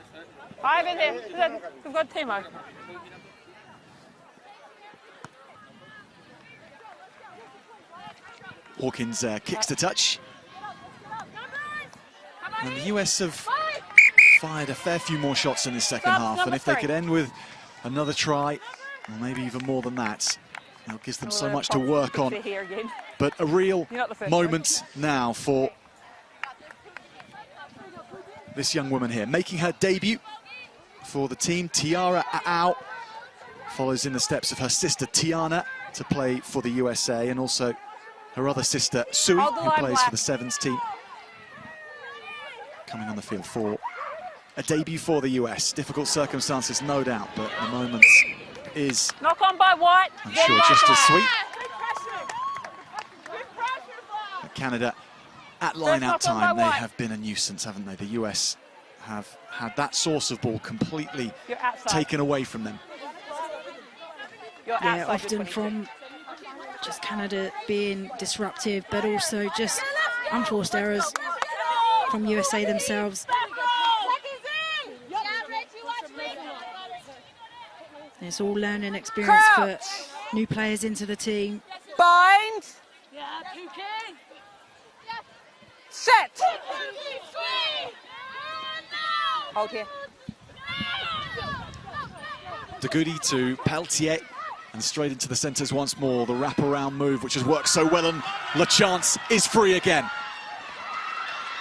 Five in there. We've got Timo. Hawkins kicks to touch. And the US have fired a fair few more shots in this second half, and if they could end with another try, or maybe even more than that, It gives them so much to work on. But a real moment now for this young woman here, making her debut for the team. Tiara Aau follows in the steps of her sister Tiana to play for the USA, and also her other sister Sui, who plays for the Sevens team, coming on the field for a debut for the US. Difficult circumstances, no doubt, but the moment is, knock on by White. I'm sure, just as sweet. But Canada, at line-out time, they have been a nuisance, haven't they? The US have had that source of ball completely taken away from them. Yeah, often from just Canada being disruptive, but also just unforced errors from USA themselves. It's all learning experience for new players into the team. Bind. Set. Hold here. Dagudi to Peltier, and straight into the centres once more. The wraparound move, which has worked so well, and LaChance is free again.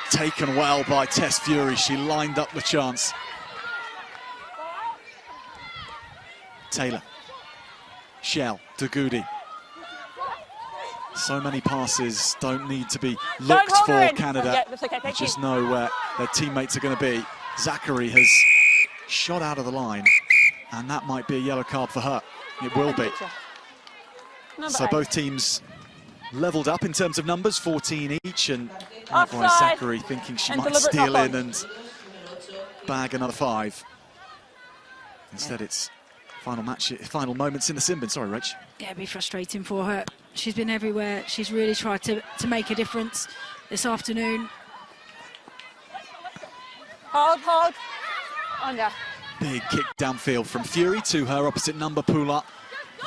Taken well by Tess Fury. She lined up LaChance. Taylor, Shell, Dagudi. So many passes don't need to be looked for Canada. They just know where their teammates are going to be. Zachary has shot out of the line, and that might be a yellow card for her. It will be. So both teams leveled up in terms of numbers, 14 each, and likewise Zachary thinking she might steal in and bag another 5. Instead, it's final moments in the sin bin. Sorry, Rach. Yeah, it'd be frustrating for her. She's been everywhere. She's really tried to make a difference this afternoon. Hold. On ya. Big kick downfield from Fury to her opposite number, Pula.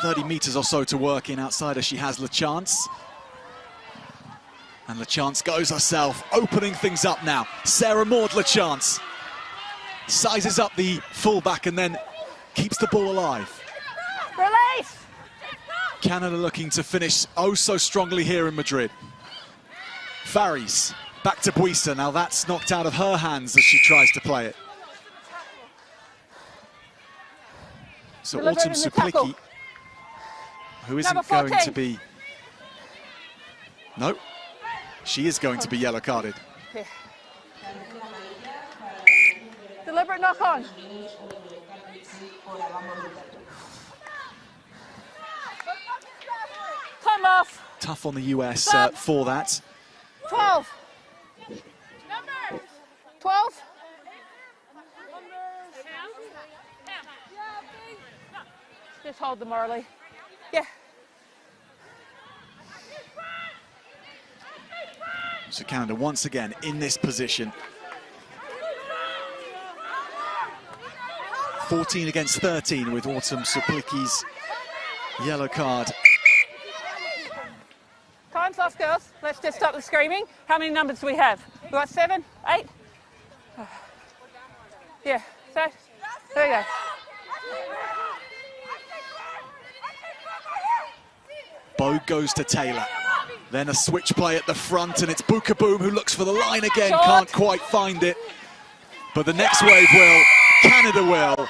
30 metres or so to work in outside her. She has LaChance. And LaChance goes herself, opening things up now. Sarah Maud LaChance sizes up the fullback and then keeps the ball alive. Release! Canada looking to finish oh so strongly here in Madrid. Faris back to Buisa. Now that's knocked out of her hands as she tries to play it. So Autumn Suplicki, who isn't going to be... No, she is going to be yellow carded. Yeah. Deliberate knock on. Time off. Tough on the US for that. 12. 12. Just hold them, Marley. Yeah. So Canada once again in this position. 14 against 13 with Autumn Suplicki's yellow card. Time's off, girls. Let's just stop the screaming. How many numbers do we have? We got 7, 8? Yeah, so there you go. Bogue goes to Taylor. Then a switch play at the front, and it's Bukaboom who looks for the line again. Can't quite find it. But the next wave will. Canada will.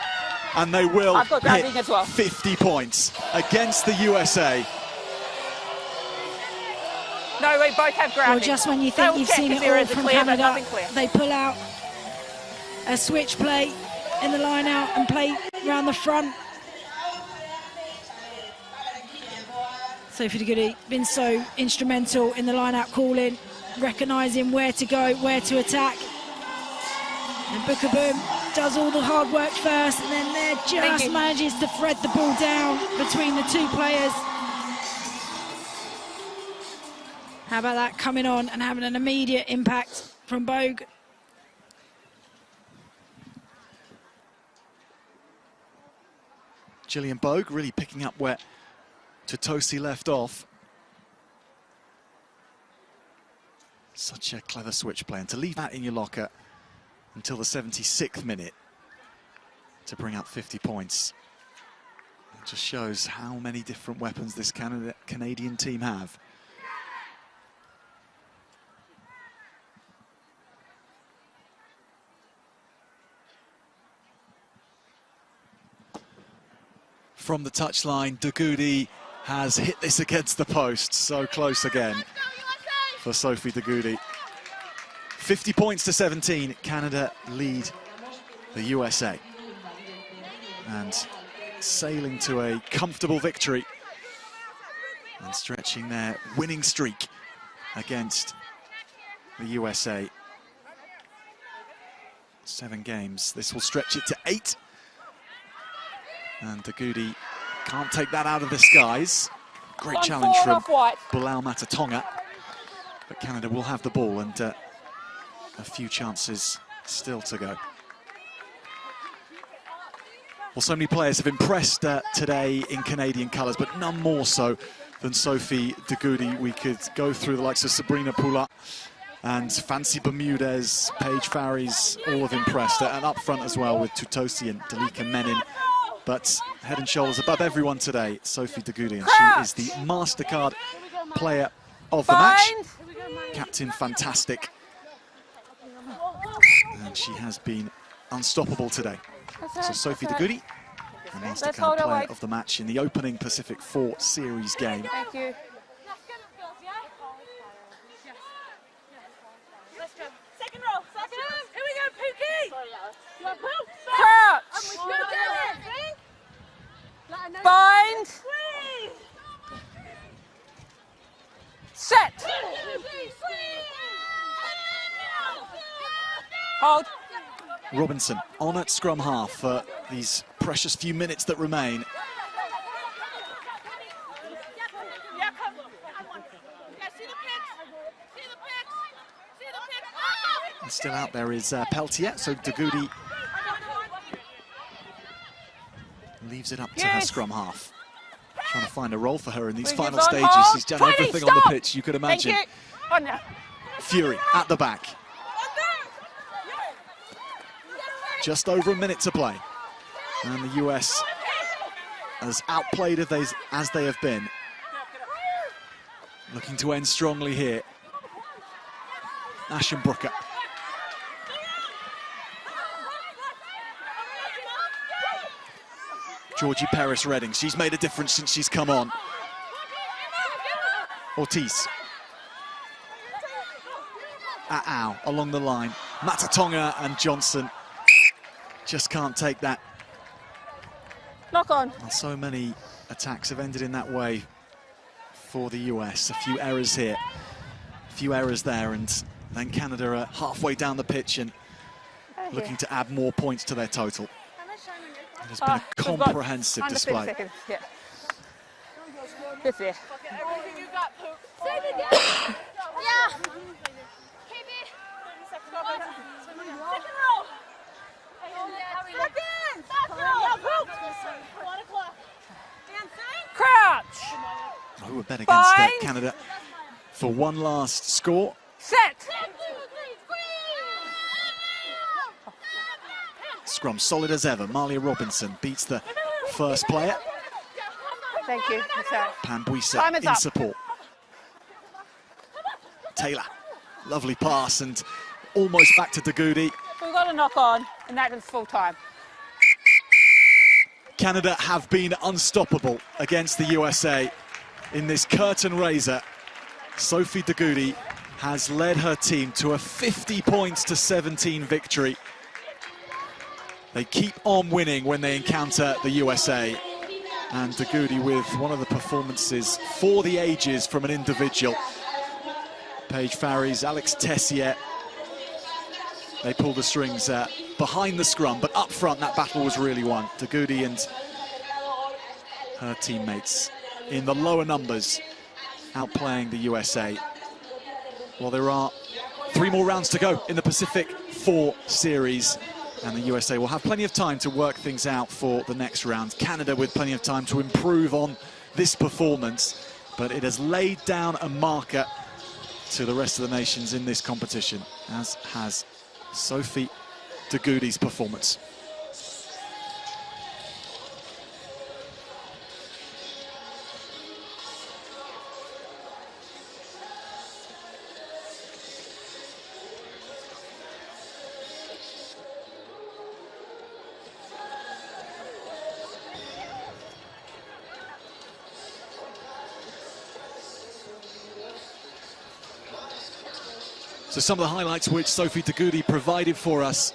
And they will hit 50 points against the USA. No, we both have grounding. Well, just when you think you've seen it all from Canada, they pull out a switch play in the line out and play around the front. Sophie Dagudi been so instrumental in the line-out calling, recognising where to go, where to attack. And Bukaboom does all the hard work first, and then there just manages to thread the ball down between the two players. How about that coming on and having an immediate impact from Bogue? Gillian Bogue really picking up where Totosi left off. Such a clever switch play, and to leave that in your locker until the 76th minute to bring up 50 points. Just shows how many different weapons this Canadian team have. From the touchline, Dagoudi has hit this against the post. So close again for Sophie Dagoudi. 50 points to 17. Canada lead the USA. And sailing to a comfortable victory and stretching their winning streak against the USA. 7 games. This will stretch it to 8. And Dagoudi can't take that out of the skies. Great challenge from Bilal Matatonga. But Canada will have the ball and a few chances still to go. Well, so many players have impressed today in Canadian colours, but none more so than Sophie Dagoudi. We could go through the likes of Sabrina Poulin and Fancy Bermudez, Paige Farries, all have impressed. And up front as well with Tutosi and Dalika Menin. But head and shoulders above everyone today, Sophie Dagoudi, and she is the MasterCard player of the match. Captain Fantastic. And she has been unstoppable today. So Sophie Dagoudi, the MasterCard player of the match in the opening Pacific 4 Series game. Thank you. Second row. Here we go, Pookie. Crouch. Bind. Set. Hold. Robinson on at scrum half for these precious few minutes that remain. And still out there is Peltier, so Dagoudi leaves it up to her scrum half. Trying to find a role for her in these final stages. She's done everything on the pitch you could imagine. Fury at the back. Just over a minute to play. And the US, as outplayed as they have been, looking to end strongly here. Aschenbrucker. Georgie Perez-Redding, she's made a difference since she's come on. Ortiz. Aau along the line. Matatonga and Johnson just can't take that. Lock on. Well, so many attacks have ended in that way for the US. A few errors here, a few errors there, and then Canada are halfway down the pitch and looking to add more points to their total. It has been a comprehensive display. Yeah. Good there. Everything you got, Poop. Say it again. Yeah. Keep it. Second row. Crouch. Oh, we're bet against Canada for one last score. Set. Scrum solid as ever. Malia Robinson beats the first player. Thank you. Pambuisa in support. Taylor, lovely pass and almost back to Dagoudi. We've got a knock on, and that is full time. Canada have been unstoppable against the USA in this curtain raiser. Sophie Dagoudi has led her team to a 50 points to 17 victory. They keep on winning when they encounter the USA. And Dagoudi with one of the performances for the ages from an individual. Paige Farries, Alex Tessier. They pulled the strings behind the scrum, but up front that battle was really won. Dagoudi and her teammates in the lower numbers outplaying the USA. Well, there are 3 more rounds to go in the Pacific 4 Series, and the USA will have plenty of time to work things out for the next round. Canada with plenty of time to improve on this performance, but it has laid down a marker to the rest of the nations in this competition, as has Sophie Dagoudi's performance. So some of the highlights which Sophie Dagoudi provided for us,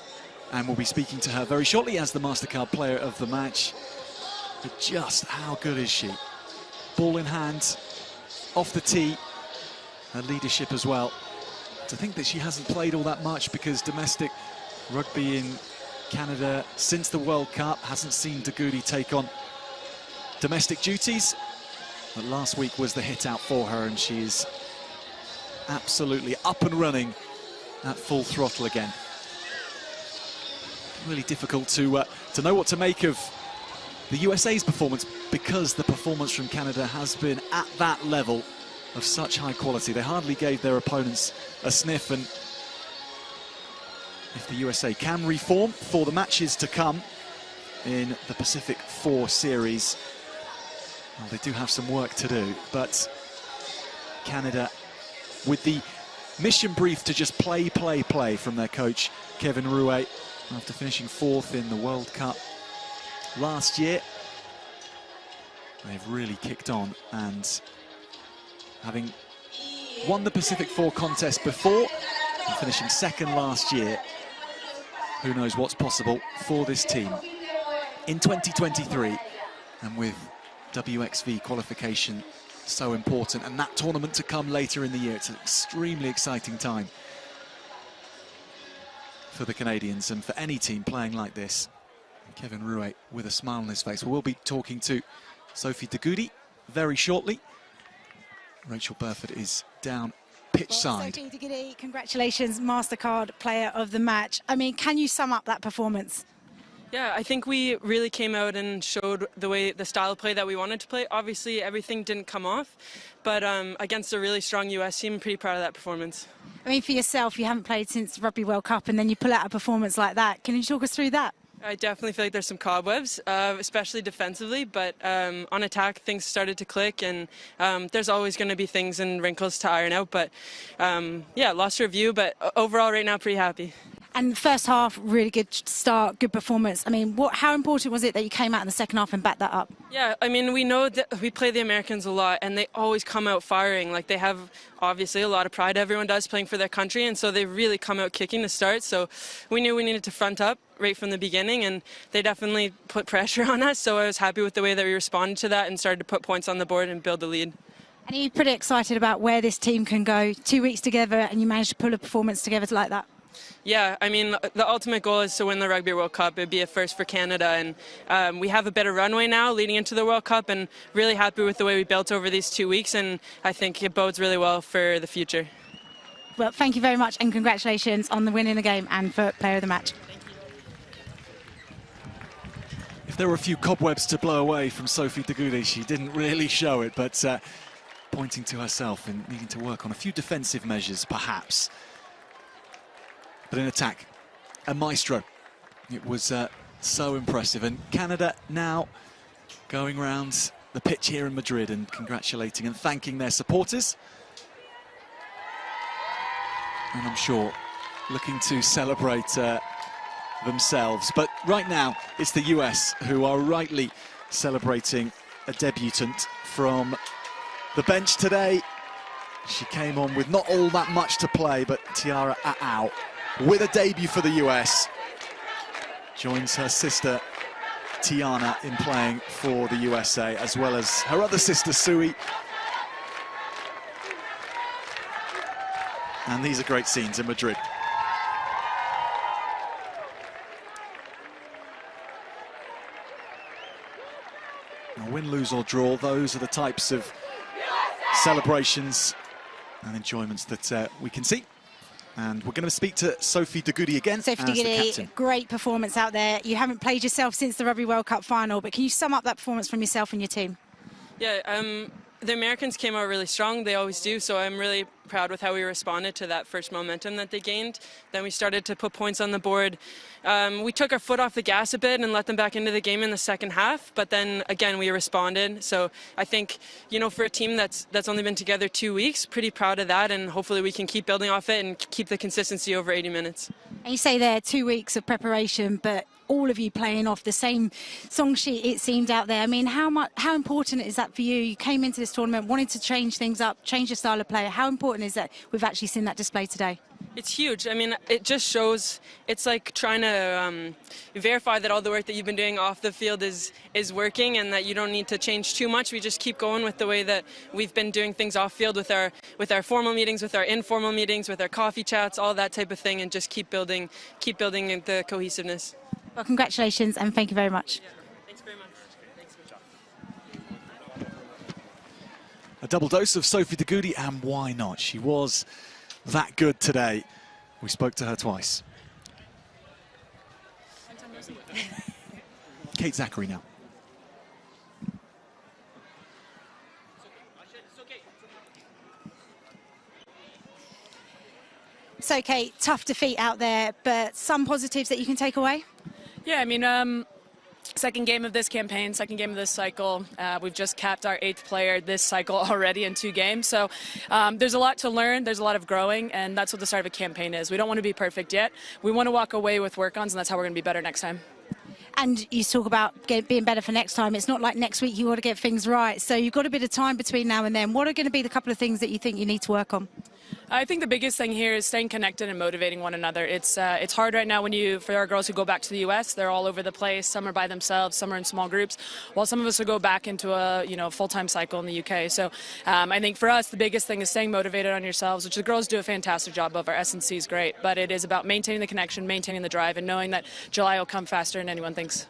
and we'll be speaking to her very shortly as the MasterCard player of the match. But just how good is she? Ball in hand, off the tee, her leadership as well. To think that she hasn't played all that much because domestic rugby in Canada since the World Cup hasn't seen Dagoudi take on domestic duties. But last week was the hit out for her, and she is absolutely up and running at full throttle again. Really difficult to know what to make of the USA's performance, because the performance from Canada has been at that level of such high quality. They hardly gave their opponents a sniff, and if the USA can reform for the matches to come in the Pacific 4 series, well, they do have some work to do. But Canada, with the mission brief to just play from their coach Kevin Rouet, after finishing 4th in the World Cup last year, they've really kicked on, and having won the Pacific 4 contest before and finishing 2nd last year, who knows what's possible for this team in 2023. And with WXV qualification so important, and that tournament to come later in the year, it's an extremely exciting time for the Canadians and for any team playing like this. Kevin Rouet with a smile on his face. We'll be talking to Sophie Dagoudi very shortly. Rachel Burford is down pitch side. Sophie Dagoudi, congratulations, MasterCard player of the match. I mean, can you sum up that performance? Yeah, I think we really came out and showed the style of play that we wanted to play. Obviously, everything didn't come off, but against a really strong US team, I'm pretty proud of that performance. I mean, for yourself, you haven't played since Rugby World Cup, and then you pull out a performance like that. Can you talk us through that? I definitely feel like there's some cobwebs, especially defensively, but on attack, things started to click, and there's always going to be things and wrinkles to iron out, but yeah, lost review, but overall right now, pretty happy. And first half, really good start, good performance. I mean, how important was it that you came out in the second half and backed that up? Yeah, I mean, we know that we play the Americans a lot, and they always come out firing. Like, they have, obviously, a lot of pride, everyone does, playing for their country, and so they really come out kicking to start. So we knew we needed to front up right from the beginning, and they definitely put pressure on us, so I was happy with the way that we responded to that and started to put points on the board and build the lead. And are you pretty excited about where this team can go? 2 weeks together, and you managed to pull a performance together like that? Yeah, I mean, the ultimate goal is to win the Rugby World Cup. It'd be a first for Canada, and we have a better runway now leading into the World Cup, and really happy with the way we built over these 2 weeks, and I think it bodes really well for the future. Well, thank you very much, and congratulations on the win in the game and for player of the match. If there were a few cobwebs to blow away from Sophie Dagoudi, she didn't really show it, but pointing to herself and needing to work on a few defensive measures, perhaps. But in attack, a maestro. It was so impressive. And Canada now going round the pitch here in Madrid and congratulating and thanking their supporters. And I'm sure looking to celebrate themselves. But right now, it's the US who are rightly celebrating a debutant from the bench today. She came on with not all that much to play, but Tiara A'au, with a debut for the US, joins her sister Tiana in playing for the USA, as well as her other sister Sui. And these are great scenes in Madrid. Now, win, lose or draw, those are the types of celebrations and enjoyments that we can see. And we're going to speak to Sophie Dagoudi again. Sophie Dagoudi, great performance out there. You haven't played yourself since the Rugby World Cup final, but can you sum up that performance from yourself and your team? Yeah, the Americans came out really strong. They always do, so I'm really proud with how we responded to that first momentum that they gained. Then we started to put points on the board. We took our foot off the gas a bit and let them back into the game in the second half, but then again we responded. So I think, you know, for a team that's only been together 2 weeks, pretty proud of that, and hopefully we can keep building off it and keep the consistency over 80 minutes. And you say there 2 weeks of preparation, but all of you playing off the same song sheet, it seemed, out there. I mean, how important is that for you? You came into this tournament wanting to change things up, change your style of play. How important is that we've actually seen that display today? It's huge. I mean, it just shows, it's like trying to verify that all the work that you've been doing off the field is working and that you don't need to change too much. We just keep going with the way that we've been doing things off field with our formal meetings, with our informal meetings, with our coffee chats, all that type of thing, and just keep building the cohesiveness. Well, congratulations and thank you very much. Yeah. Thanks very much. Thanks. A double dose of Sophie de Goede, and why not? She was that good today. We spoke to her twice. Kate Zachary now. So, Kate, tough defeat out there, but some positives that you can take away? Yeah, I mean, second game of this campaign, second game of this cycle. We've just capped our 8th player this cycle already in 2 games. So there's a lot to learn. There's a lot of growing, and that's what the start of a campaign is. We don't want to be perfect yet. We want to walk away with work-ons, and that's how we're going to be better next time. And you talk about being better for next time. It's not like next week you want to get things right. So you've got a bit of time between now and then. What are going to be the couple of things that you think you need to work on? I think the biggest thing here is staying connected and motivating one another. It's hard right now for our girls who go back to the U.S. They're all over the place. Some are by themselves, some are in small groups, while some of us will go back into a full-time cycle in the UK. So I think for us, the biggest thing is staying motivated on yourselves, which the girls do a fantastic job of. Our S&C is great, but it is about maintaining the connection, maintaining the drive, and knowing that July will come faster than anyone thinks.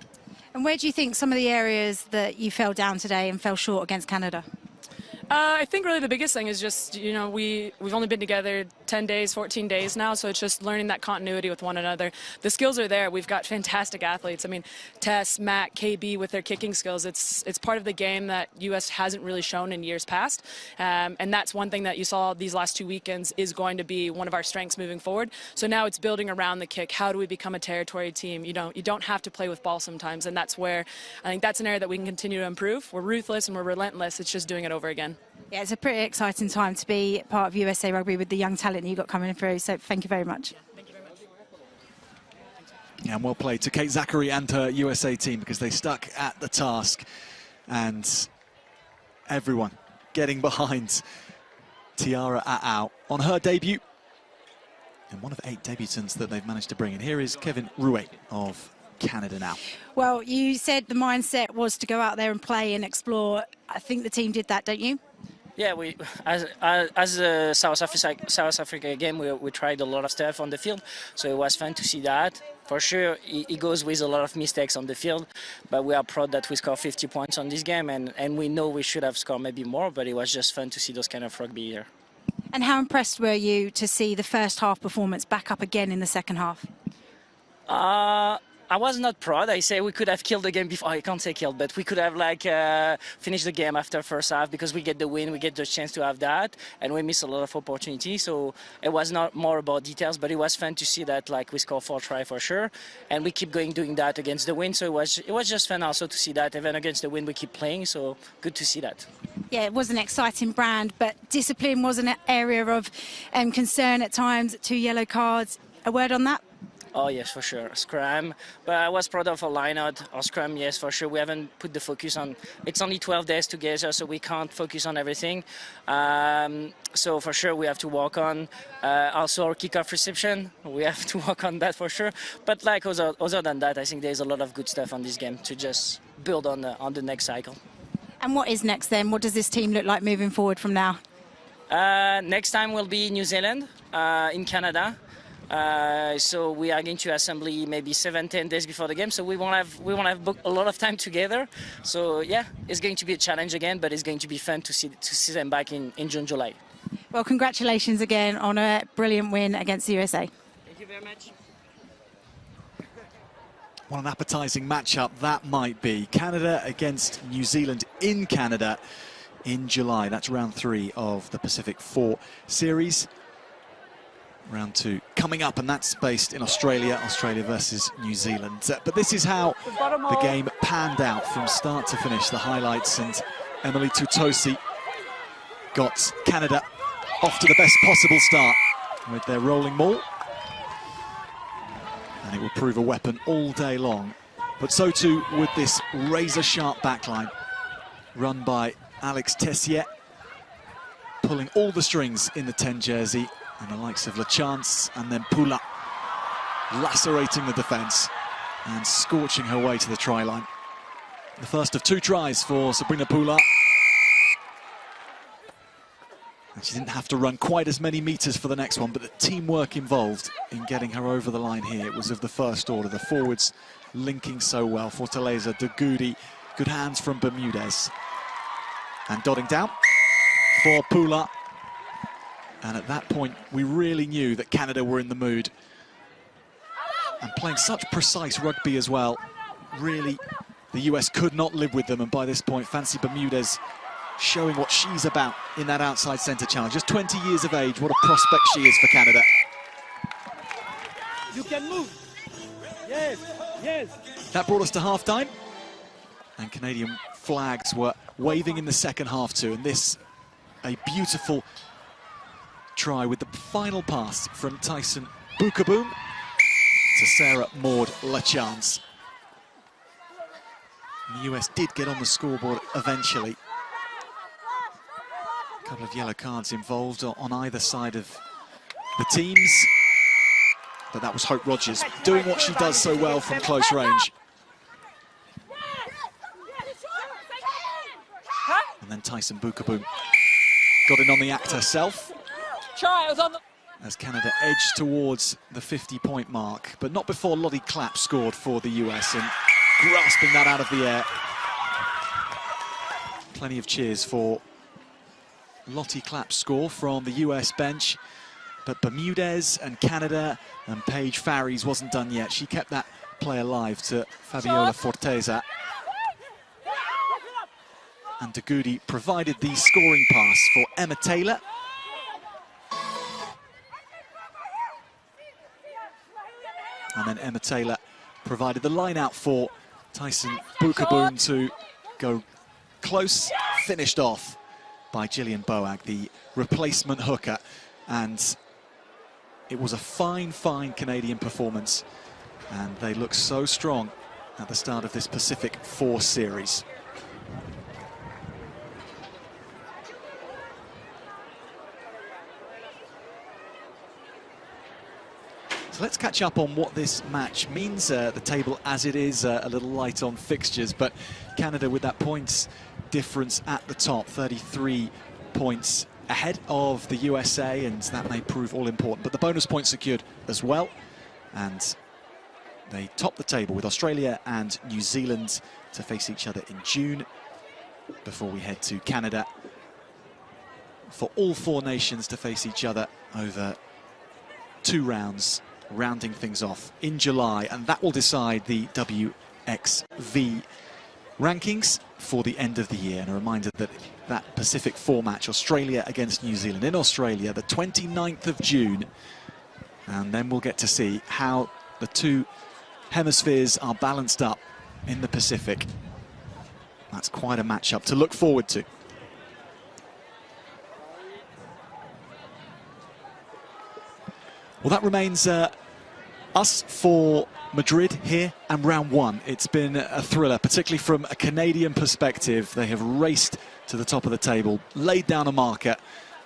And where do you think some of the areas that you fell down today and fell short against Canada? I think really the biggest thing is just, we've only been together 10 days, 14 days now, so it's just learning that continuity with one another. The skills are there. We've got fantastic athletes. I mean, Tess, Matt, KB with their kicking skills, it's part of the game that U.S. hasn't really shown in years past, and that's one thing that you saw these last 2 weekends is going to be one of our strengths moving forward. So now it's building around the kick. How do we become a territory team? You don't have to play with ball sometimes, and that's where I think that's an area that we can continue to improve. We're ruthless and we're relentless. It's just doing it over again. Yeah, it's a pretty exciting time to be part of USA Rugby with the young talent that you've got coming through. So thank you very much. Thank you very much. Yeah, and well played to Kate Zachary and her USA team because they stuck at the task. And everyone getting behind Tiara A'au on her debut. And one of 8 debutants that they've managed to bring in. Here is Kevin Rouet of Canada now. Well, you said the mindset was to go out there and play and explore. I think the team did that, don't you? Yeah, as a South Africa game, we tried a lot of stuff on the field, so it was fun to see that. For sure, it goes with a lot of mistakes on the field, but we are proud that we scored 50 points on this game, and we know we should have scored maybe more, but it was just fun to see those kind of rugby here. And how impressed were you to see the first half performance back up again in the second half? I was not proud. I say we could have killed the game before. I can't say killed, but we could have finished the game after first half because we get the win, we get the chance to have that, and we miss a lot of opportunities. So it was not more about details, but it was fun to see that we scored 4 tries for sure, and we keep doing that against the win. So it was just fun also to see that even against the win we keep playing. So good to see that. Yeah, it was an exciting brand, but discipline was an area of concern at times. 2 yellow cards. A word on that? Oh, yes, for sure. Scrum. But I was proud of our line-out. Our scrum, yes, for sure. We haven't put the focus on... It's only 12 days together, so we can't focus on everything. So for sure, we have to work on also our kickoff reception. We have to work on that for sure. But other than that, I think there's a lot of good stuff on this game to just build on the next cycle. And what is next then? What does this team look like moving forward from now? Next time will be New Zealand in Canada. So we are going to assembly maybe 7-10 days before the game. So we won't have booked a lot of time together. So yeah, it's going to be a challenge again, but it's going to be fun to see them back in June, July. Well, congratulations again on a brilliant win against the USA. Thank you very much. What an appetising matchup that might be. Canada against New Zealand in Canada in July. That's round 3 of the Pacific 4 series. Round 2 coming up, and that's based in Australia versus New Zealand. But this is how the game panned out from start to finish. The highlights, and Emily Tutosi got Canada off to the best possible start with their rolling maul. And it will prove a weapon all day long. But so too would this razor-sharp backline run by Alex Tessier, pulling all the strings in the 10 jersey. And the likes of Lachance and then Pula lacerating the defence and scorching her way to the try line. The first of 2 tries for Sabrina Pula. And she didn't have to run quite as many metres for the next one, but the teamwork involved in getting her over the line here was of the first order. The forwards linking so well. Fortaleza, De Goody, good hands from Bermudez. And dotting down for Pula. And at that point, we really knew that Canada were in the mood. And playing such precise rugby as well. Really, the US could not live with them. And by this point, Fancy Bermudez showing what she's about in that outside centre challenge. Just 20 years of age, what a prospect she is for Canada. You can move. Yes, yes. That brought us to half-time. And Canadian flags were waving in the second half too. And this, a beautiful try with the final pass from Tyson Bukaboom to Sarah Maud Lachance. The US did get on the scoreboard eventually. A couple of yellow cards involved on either side of the teams. But that was Hope Rogers doing what she does so well from close range. And then Tyson Bukaboom got in on the act herself. Try, it was on the... As Canada edged towards the 50-point mark, but not before Lottie Clapp scored for the US and grasping that out of the air. Plenty of cheers for Lottie Clapp's score from the US bench, but Bermudez and Canada and Paige Farries wasn't done yet. She kept that play alive to Fabiola Forteza. And De Goody provided the scoring pass for Emma Taylor. And then Emma Taylor provided the line out for Tyson Bukaboom to go close, finished off by Gillian Boag, the replacement hooker. And it was a fine, fine Canadian performance. And they look so strong at the start of this Pacific 4 series. So let's catch up on what this match means. The table as it is, a little light on fixtures, but Canada with that points difference at the top, 33 points ahead of the USA, and that may prove all important. But the bonus points secured as well, and they top the table with Australia and New Zealand to face each other in June before we head to Canada for all 4 nations to face each other over 2 rounds, rounding things off in July, and that will decide the WXV rankings for the end of the year. And a reminder that that Pacific 4 match, Australia against New Zealand in Australia, the 29th of June, and then we'll get to see how the 2 hemispheres are balanced up in the Pacific. That's quite a matchup to look forward to. Well, that remains us for Madrid here and round 1. It's been a thriller, particularly from a Canadian perspective. They have raced to the top of the table, laid down a marker,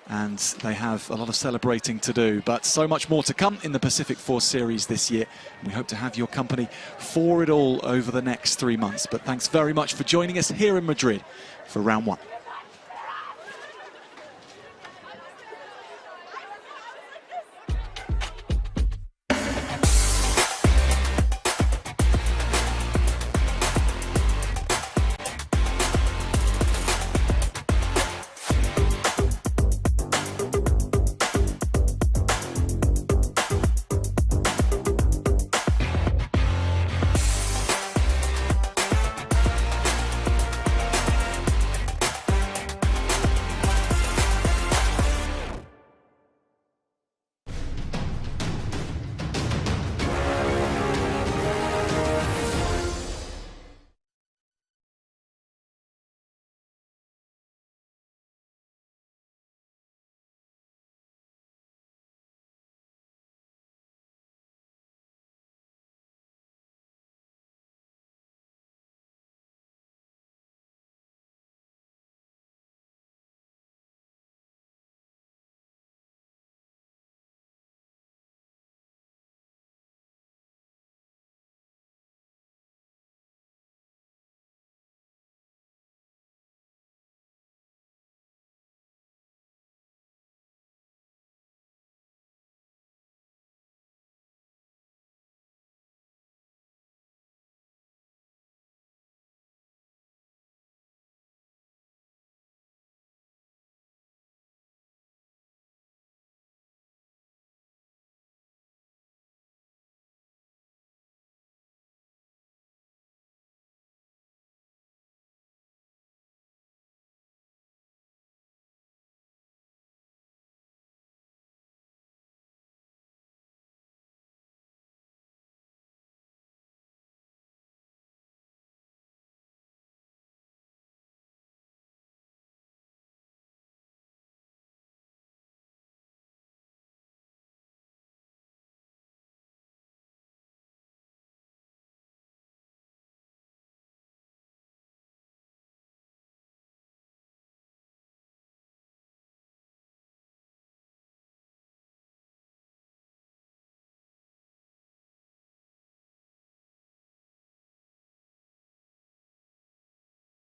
and they have a lot of celebrating to do. But so much more to come in the Pacific 4 series this year. We hope to have your company for it all over the next 3 months. But thanks very much for joining us here in Madrid for round 1.